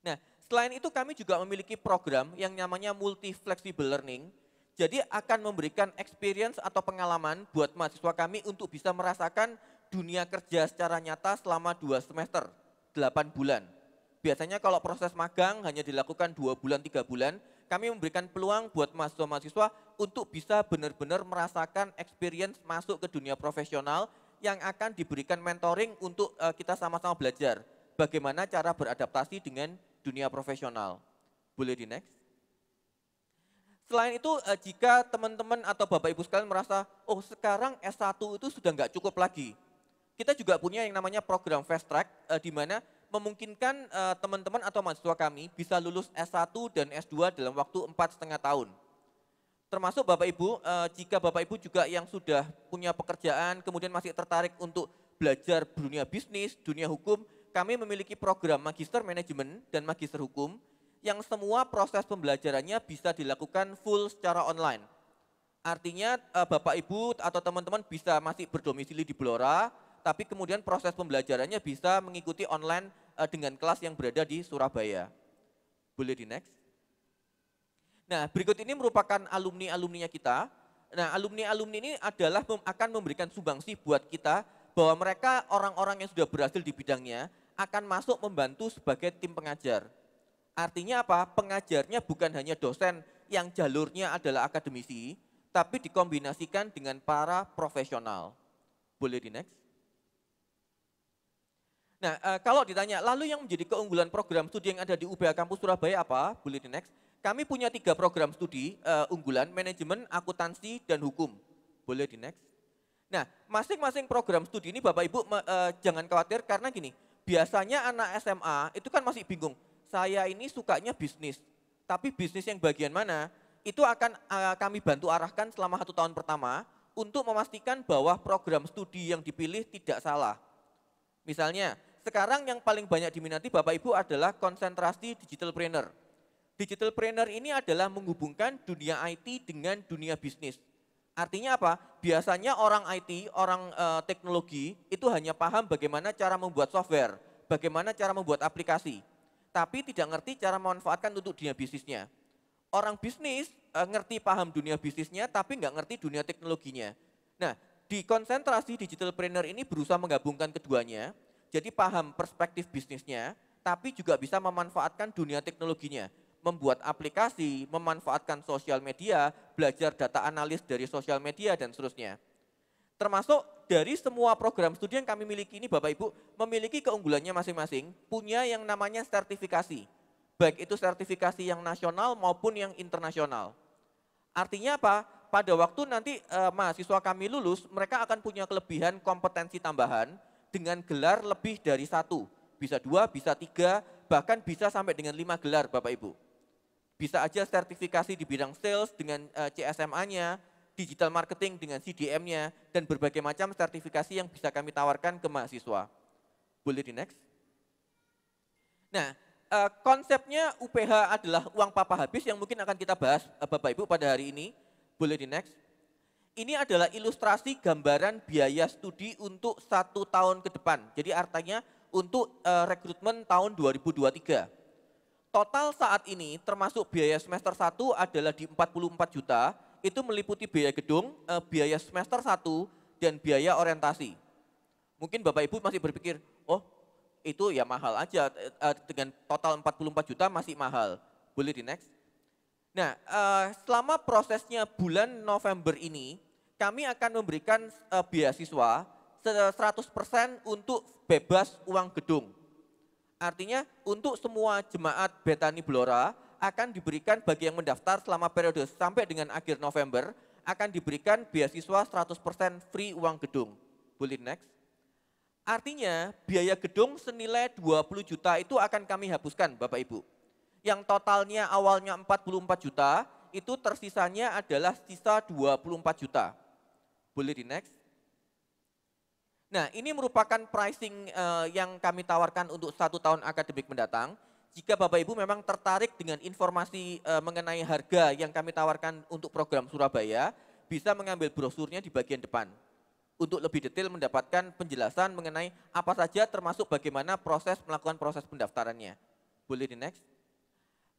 Nah, selain itu kami juga memiliki program yang namanya Multi Flexible Learning. Jadi akan memberikan experience atau pengalaman buat mahasiswa kami untuk bisa merasakan dunia kerja secara nyata selama 2 semester, 8 bulan. Biasanya kalau proses magang hanya dilakukan 2 bulan, 3 bulan, kami memberikan peluang buat mahasiswa-mahasiswa untuk bisa benar-benar merasakan experience masuk ke dunia profesional yang akan diberikan mentoring untuk kita sama-sama belajar bagaimana cara beradaptasi dengan dunia profesional. Boleh di next? Selain itu, jika teman-teman atau Bapak Ibu sekalian merasa, oh sekarang S1 itu sudah nggak cukup lagi. Kita juga punya yang namanya program Fast Track, di mana memungkinkan teman-teman atau mahasiswa kami bisa lulus S1 dan S2 dalam waktu 4,5 tahun. Termasuk Bapak Ibu, jika Bapak Ibu juga yang sudah punya pekerjaan, kemudian masih tertarik untuk belajar dunia bisnis, dunia hukum, kami memiliki program Magister Manajemen dan Magister Hukum yang semua proses pembelajarannya bisa dilakukan full secara online. Artinya Bapak Ibu atau teman-teman bisa masih berdomisili di Blora, tapi kemudian proses pembelajarannya bisa mengikuti online dengan kelas yang berada di Surabaya. Boleh di next? Nah berikut ini merupakan alumni-alumninya kita. Nah alumni-alumni ini adalah akan memberikan sumbangsi buat kita bahwa mereka orang-orang yang sudah berhasil di bidangnya akan masuk membantu sebagai tim pengajar. Artinya apa? Pengajarnya bukan hanya dosen yang jalurnya adalah akademisi, tapi dikombinasikan dengan para profesional. Boleh di next? Nah, kalau ditanya, lalu yang menjadi keunggulan program studi yang ada di UPH Kampus Surabaya apa? Boleh di next? Kami punya 3 program studi unggulan, manajemen, akuntansi, dan hukum. Boleh di next? Nah, masing-masing program studi ini Bapak Ibu jangan khawatir karena gini, biasanya anak SMA itu kan masih bingung, saya ini sukanya bisnis, tapi bisnis yang bagian mana? Itu akan kami bantu arahkan selama 1 tahun pertama untuk memastikan bahwa program studi yang dipilih tidak salah. Misalnya, sekarang yang paling banyak diminati Bapak Ibu adalah konsentrasi digitalpreneur. Digitalpreneur ini adalah menghubungkan dunia IT dengan dunia bisnis. Artinya apa? Biasanya orang IT, orang teknologi itu hanya paham bagaimana cara membuat software, bagaimana cara membuat aplikasi, tapi tidak ngerti cara memanfaatkan untuk dunia bisnisnya. Orang bisnis ngerti paham dunia bisnisnya, tapi nggak ngerti dunia teknologinya. Nah, Di konsentrasi digitalpreneur ini berusaha menggabungkan keduanya, jadi paham perspektif bisnisnya, tapi juga bisa memanfaatkan dunia teknologinya, membuat aplikasi, memanfaatkan sosial media, belajar data analis dari sosial media, dan seterusnya. Termasuk dari semua program studi yang kami miliki ini Bapak Ibu memiliki keunggulannya masing-masing, punya yang namanya sertifikasi. Baik itu sertifikasi yang nasional maupun yang internasional. Artinya apa? Pada waktu nanti mahasiswa kami lulus, mereka akan punya kelebihan kompetensi tambahan dengan gelar lebih dari 1. Bisa 2, bisa 3, bahkan bisa sampai dengan 5 gelar Bapak Ibu. Bisa aja sertifikasi di bidang sales dengan CSMA-nya, digital marketing dengan CDM-nya, dan berbagai macam sertifikasi yang bisa kami tawarkan ke mahasiswa. Boleh di next? Nah, konsepnya UPH adalah uang papa habis yang mungkin akan kita bahas Bapak Ibu pada hari ini. Boleh di next? Ini adalah ilustrasi gambaran biaya studi untuk 1 tahun ke depan. Jadi artinya untuk rekrutmen tahun 2023. Total saat ini termasuk biaya semester 1 adalah di 44 juta, itu meliputi biaya gedung, biaya semester 1, dan biaya orientasi. Mungkin Bapak Ibu masih berpikir, oh itu ya mahal aja, dengan total 44 juta masih mahal. Boleh di next? Nah, selama prosesnya bulan November ini, kami akan memberikan beasiswa 100% untuk bebas uang gedung. Artinya untuk semua jemaat Bethany Blora akan diberikan bagi yang mendaftar selama periode sampai dengan akhir November, akan diberikan beasiswa 100% free uang gedung. Boleh next? Artinya biaya gedung senilai 20 juta itu akan kami hapuskan Bapak Ibu. Yang totalnya awalnya 44 juta, itu tersisanya adalah sisa 24 juta. Boleh di next? Nah, ini merupakan pricing yang kami tawarkan untuk 1 tahun akademik mendatang. Jika Bapak Ibu memang tertarik dengan informasi mengenai harga yang kami tawarkan untuk program Surabaya, bisa mengambil brosurnya di bagian depan. Untuk lebih detail mendapatkan penjelasan mengenai apa saja termasuk bagaimana melakukan proses pendaftarannya. Boleh di next?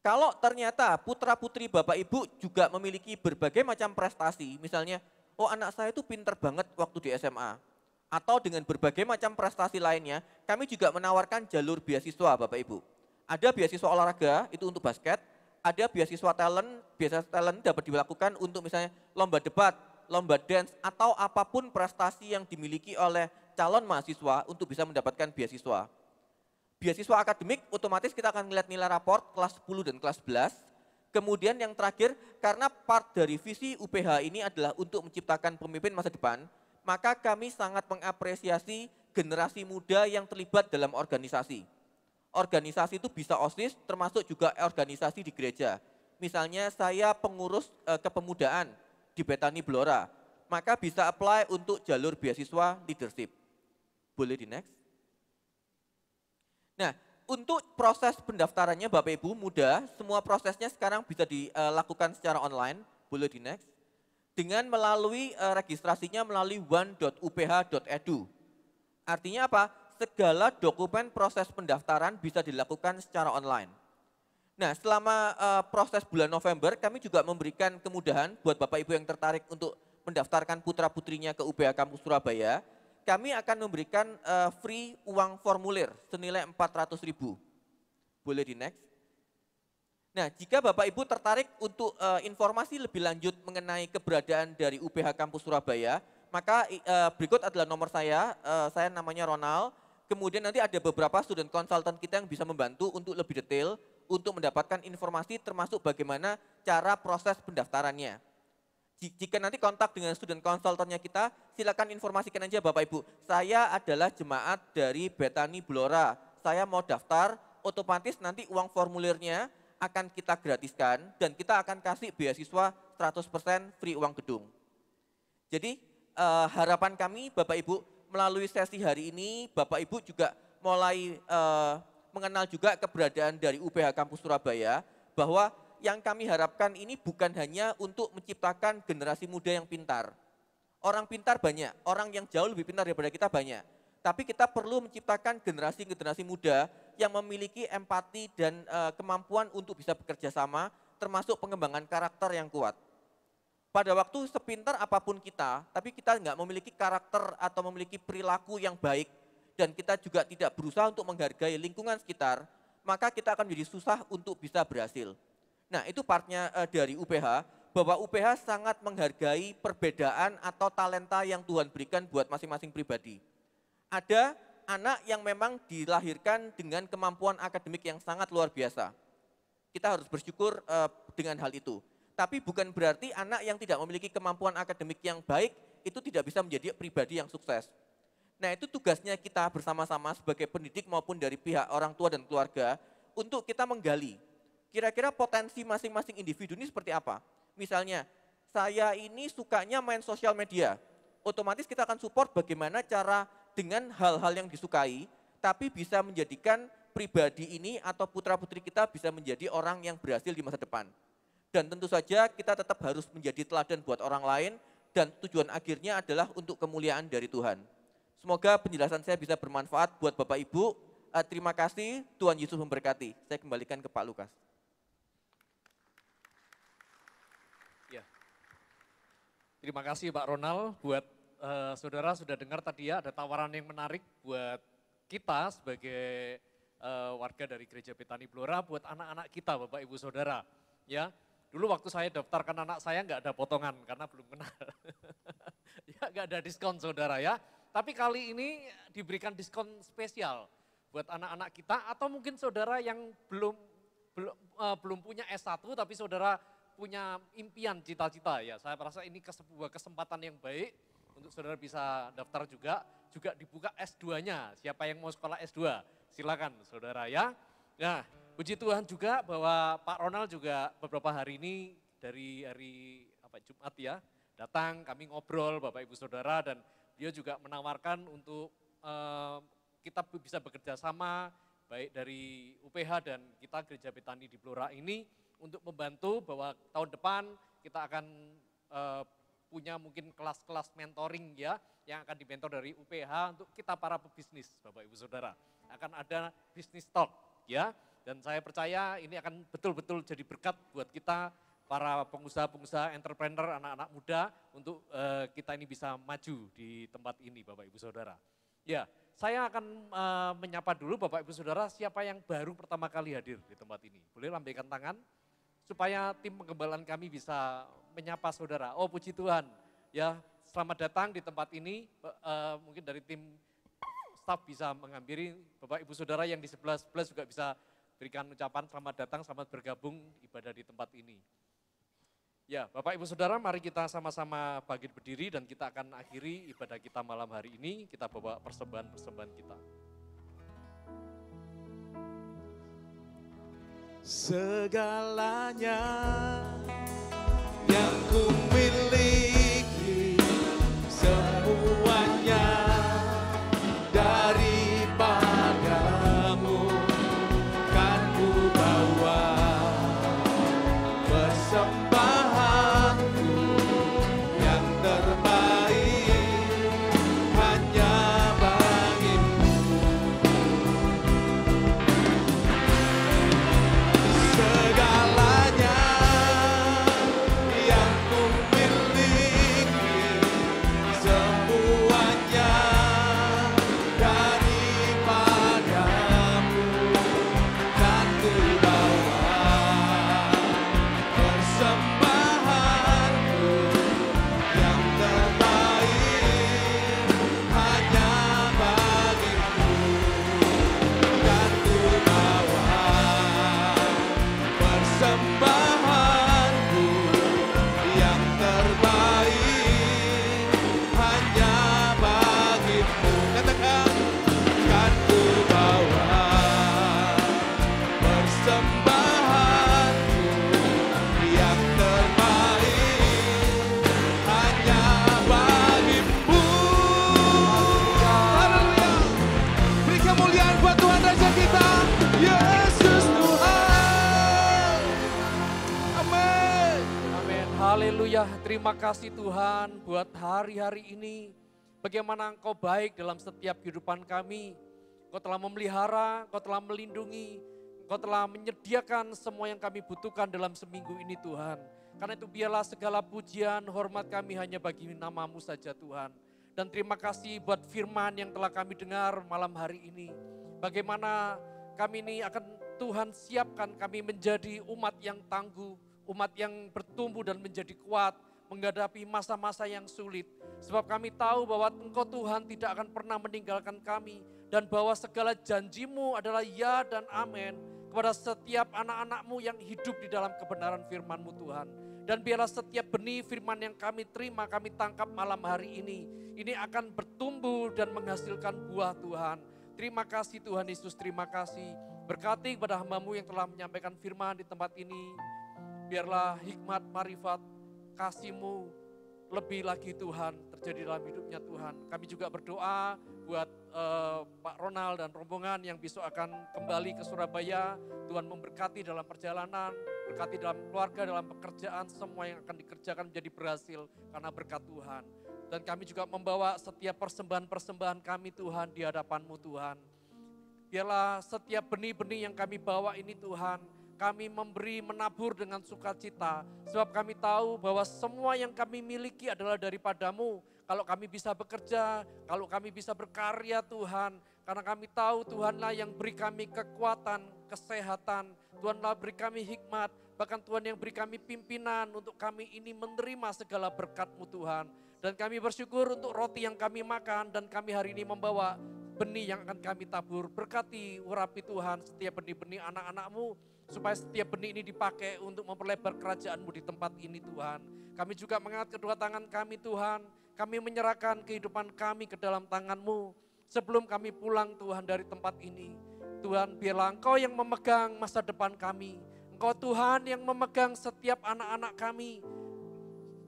Kalau ternyata putra-putri Bapak Ibu juga memiliki berbagai macam prestasi, misalnya, oh anak saya itu pinter banget waktu di SMA, atau dengan berbagai macam prestasi lainnya, kami juga menawarkan jalur beasiswa Bapak Ibu. Ada beasiswa olahraga, itu untuk basket, ada beasiswa talent dapat dilakukan untuk misalnya lomba debat, lomba dance, atau apapun prestasi yang dimiliki oleh calon mahasiswa untuk bisa mendapatkan beasiswa. Beasiswa akademik otomatis kita akan melihat nilai raport kelas 10 dan kelas 11. Kemudian yang terakhir, karena part dari visi UPH ini adalah untuk menciptakan pemimpin masa depan, maka kami sangat mengapresiasi generasi muda yang terlibat dalam organisasi. Organisasi itu bisa OSIS, termasuk juga organisasi di gereja. Misalnya saya pengurus kepemudaan di Bethany Blora, maka bisa apply untuk jalur beasiswa leadership. Boleh di next? Nah, untuk proses pendaftarannya Bapak Ibu mudah, semua prosesnya sekarang bisa dilakukan secara online, boleh di next. Dengan melalui registrasinya melalui one.uph.edu. Artinya apa? Segala dokumen proses pendaftaran bisa dilakukan secara online. Nah, selama proses bulan November kami juga memberikan kemudahan buat Bapak Ibu yang tertarik untuk mendaftarkan putra-putrinya ke UPH Kampus Surabaya. Kami akan memberikan free uang formulir senilai 400.000. Boleh di next? Nah, jika Bapak Ibu tertarik untuk informasi lebih lanjut mengenai keberadaan dari UPH Kampus Surabaya, maka berikut adalah nomor saya namanya Ronald. Kemudian nanti ada beberapa student consultant kita yang bisa membantu untuk lebih detail, untuk mendapatkan informasi termasuk bagaimana cara proses pendaftarannya. Jika nanti kontak dengan student consultantnya kita, silakan informasikan aja Bapak Ibu, saya adalah jemaat dari Bethany Blora, saya mau daftar, otomatis nanti uang formulirnya akan kita gratiskan dan kita akan kasih beasiswa 100% free uang gedung. Jadi harapan kami Bapak Ibu melalui sesi hari ini, Bapak Ibu juga mulai mengenal juga keberadaan dari UPH Kampus Surabaya, bahwa yang kami harapkan ini bukan hanya untuk menciptakan generasi muda yang pintar. Orang pintar banyak, orang yang jauh lebih pintar daripada kita banyak. Tapi kita perlu menciptakan generasi-generasi muda yang memiliki empati dan kemampuan untuk bisa bekerja sama, termasuk pengembangan karakter yang kuat. pada waktu sepintar apapun kita, tapi kita nggak memiliki karakter atau memiliki perilaku yang baik, dan kita juga tidak berusaha untuk menghargai lingkungan sekitar, maka kita akan menjadi susah untuk bisa berhasil. Nah, itu partnya dari UPH, bahwa UPH sangat menghargai perbedaan atau talenta yang Tuhan berikan buat masing-masing pribadi. Ada anak yang memang dilahirkan dengan kemampuan akademik yang sangat luar biasa. Kita harus bersyukur dengan hal itu. Tapi bukan berarti anak yang tidak memiliki kemampuan akademik yang baik itu tidak bisa menjadi pribadi yang sukses. Nah, itu tugasnya kita bersama-sama sebagai pendidik maupun dari pihak orang tua dan keluarga untuk kita menggali. Kira-kira potensi masing-masing individu ini seperti apa? Misalnya, saya ini sukanya main sosial media. Otomatis kita akan support bagaimana cara dengan hal-hal yang disukai, tapi bisa menjadikan pribadi ini atau putra-putri kita bisa menjadi orang yang berhasil di masa depan. Dan tentu saja kita tetap harus menjadi teladan buat orang lain dan tujuan akhirnya adalah untuk kemuliaan dari Tuhan. Semoga penjelasan saya bisa bermanfaat buat Bapak Ibu. Terima kasih, Tuhan Yesus memberkati. Saya kembalikan ke Pak Lukas. Ya. Terima kasih Pak Ronald, buat saudara sudah dengar tadi ya ada tawaran yang menarik buat kita sebagai warga dari Gereja Betani Blora, buat anak-anak kita Bapak Ibu Saudara. Ya, dulu waktu saya daftarkan anak saya nggak ada potongan karena belum kenal. Ya nggak ada diskon saudara ya. Tapi kali ini diberikan diskon spesial buat anak-anak kita atau mungkin saudara yang belum punya S1 tapi saudara punya impian cita-cita ya. Saya merasa ini sebuah kesempatan yang baik untuk saudara bisa daftar juga dibuka S2-nya. Siapa yang mau sekolah S2? Silakan saudara ya. Nah, puji Tuhan juga bahwa Pak Ronald juga beberapa hari ini dari hari Jumat ya, datang kami ngobrol Bapak Ibu Saudara dan dia juga menawarkan untuk kita bisa bekerja sama baik dari UPH dan kita Gereja Betani di Blora ini untuk membantu bahwa tahun depan kita akan punya mungkin kelas-kelas mentoring ya yang akan dimentor dari UPH untuk kita para pebisnis Bapak Ibu Saudara. Akan ada business talk ya. Dan saya percaya ini akan betul-betul jadi berkat buat kita, para pengusaha-pengusaha, entrepreneur, anak-anak muda, untuk kita ini bisa maju di tempat ini Bapak Ibu Saudara. Ya, saya akan menyapa dulu Bapak Ibu Saudara, siapa yang baru pertama kali hadir di tempat ini. Boleh lambaikan tangan, supaya tim penggembalaan kami bisa menyapa saudara. Oh puji Tuhan, ya selamat datang di tempat ini, mungkin dari tim staf bisa menghampiri, Bapak Ibu Saudara yang di sebelah juga bisa berikan ucapan selamat datang, selamat bergabung ibadah di tempat ini. Ya, Bapak Ibu Saudara, mari kita sama-sama bangkit berdiri dan kita akan akhiri ibadah kita malam hari ini. Kita bawa persembahan-persembahan kita. Segalanya yang ku miliki, semuanya daripadamu. Persembahanku yang terbaik hanya bagimu. Segalanya yang ku miliki, semuanya daripadamu kan ku bawa. Persembahanku yang terbaik hanya bagimu kan ku bawa. Persembahanku yang terbaik hanya bagimu. Katakan, kan ku bawa. Persembahanku yang terbaik hanya bagimu. Haleluya. Beri kemuliaan buat Tuhan Raja kita, Yesus Tuhan. Amin. Amin, haleluya. Terima kasih Tuhan buat hari-hari ini. Bagaimana Engkau baik dalam setiap kehidupan kami. Engkau telah memelihara, Engkau telah melindungi, Engkau telah menyediakan semua yang kami butuhkan dalam seminggu ini Tuhan. Karena itu biarlah segala pujian, hormat kami hanya bagi nama-Mu saja Tuhan. Dan terima kasih buat firman yang telah kami dengar malam hari ini. Bagaimana kami ini akan Tuhan siapkan kami menjadi umat yang tangguh, umat yang bertumbuh dan menjadi kuat, menghadapi masa-masa yang sulit. Sebab kami tahu bahwa Engkau Tuhan tidak akan pernah meninggalkan kami. Dan bahwa segala janji-Mu adalah ya dan amin kepada setiap anak-anak-Mu yang hidup di dalam kebenaran firman-Mu Tuhan. Dan biarlah setiap benih firman yang kami terima, kami tangkap malam hari ini akan bertumbuh dan menghasilkan buah Tuhan. Terima kasih Tuhan Yesus, terima kasih. Berkati kepada hamba-Mu yang telah menyampaikan firman di tempat ini. Biarlah hikmat, marifat, kasih-Mu lebih lagi Tuhan terjadi dalam hidupnya Tuhan. Kami juga berdoa buat Pak Ronald dan rombongan yang besok akan kembali ke Surabaya. Tuhan memberkati dalam perjalanan, berkati dalam keluarga, dalam pekerjaan, semua yang akan dikerjakan menjadi berhasil karena berkat Tuhan. Dan kami juga membawa setiap persembahan-persembahan kami Tuhan di hadapan-Mu Tuhan. Biarlah setiap benih-benih yang kami bawa ini Tuhan, kami memberi menabur dengan sukacita. Sebab kami tahu bahwa semua yang kami miliki adalah daripada-Mu. Kalau kami bisa bekerja, kalau kami bisa berkarya Tuhan. Karena kami tahu Tuhanlah yang beri kami kekuatan, kesehatan. Tuhanlah beri kami hikmat. Bahkan Tuhan yang beri kami pimpinan untuk kami ini menerima segala berkat-Mu Tuhan. Dan kami bersyukur untuk roti yang kami makan dan kami hari ini membawa benih yang akan kami tabur. Berkati, urapi Tuhan setiap benih-benih anak-anak-Mu. Supaya setiap benih ini dipakai untuk memperlebar kerajaan-Mu di tempat ini Tuhan. Kami juga mengangkat kedua tangan kami Tuhan. Kami menyerahkan kehidupan kami ke dalam tangan-Mu. Sebelum kami pulang Tuhan dari tempat ini. Tuhan biarlah Engkau yang memegang masa depan kami. Engkau Tuhan yang memegang setiap anak-anak kami.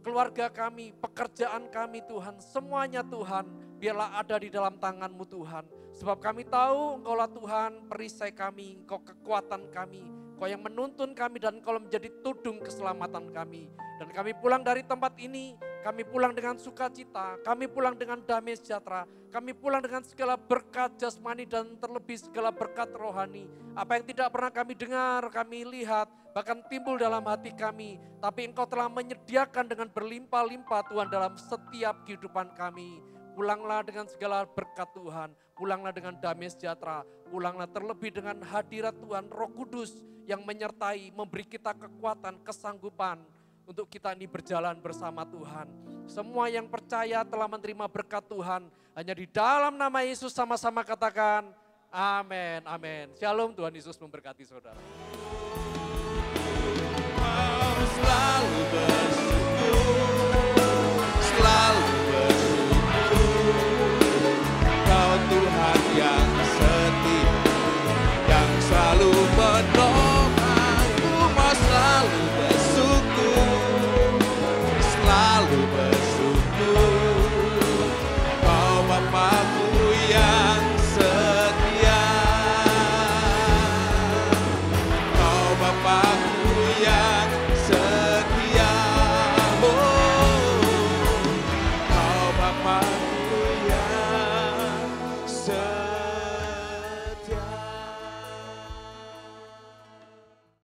Keluarga kami, pekerjaan kami Tuhan. Semuanya Tuhan biarlah ada di dalam tangan-Mu Tuhan. Sebab kami tahu Engkaulah Tuhan perisai kami, Engkau kekuatan kami. Engkau yang menuntun kami dan Engkau menjadi tudung keselamatan kami. Dan kami pulang dari tempat ini, kami pulang dengan sukacita, kami pulang dengan damai sejahtera, kami pulang dengan segala berkat jasmani dan terlebih segala berkat rohani. Apa yang tidak pernah kami dengar, kami lihat, bahkan timbul dalam hati kami. Tapi Engkau telah menyediakan dengan berlimpah-limpah Tuhan dalam setiap kehidupan kami. Pulanglah dengan segala berkat Tuhan, pulanglah dengan damai sejahtera, pulanglah terlebih dengan hadirat Tuhan, Roh Kudus yang menyertai, memberi kita kekuatan, kesanggupan untuk kita ini berjalan bersama Tuhan. Semua yang percaya telah menerima berkat Tuhan, hanya di dalam nama Yesus sama-sama katakan, amin, amin. Shalom, Tuhan Yesus memberkati saudara. Selalu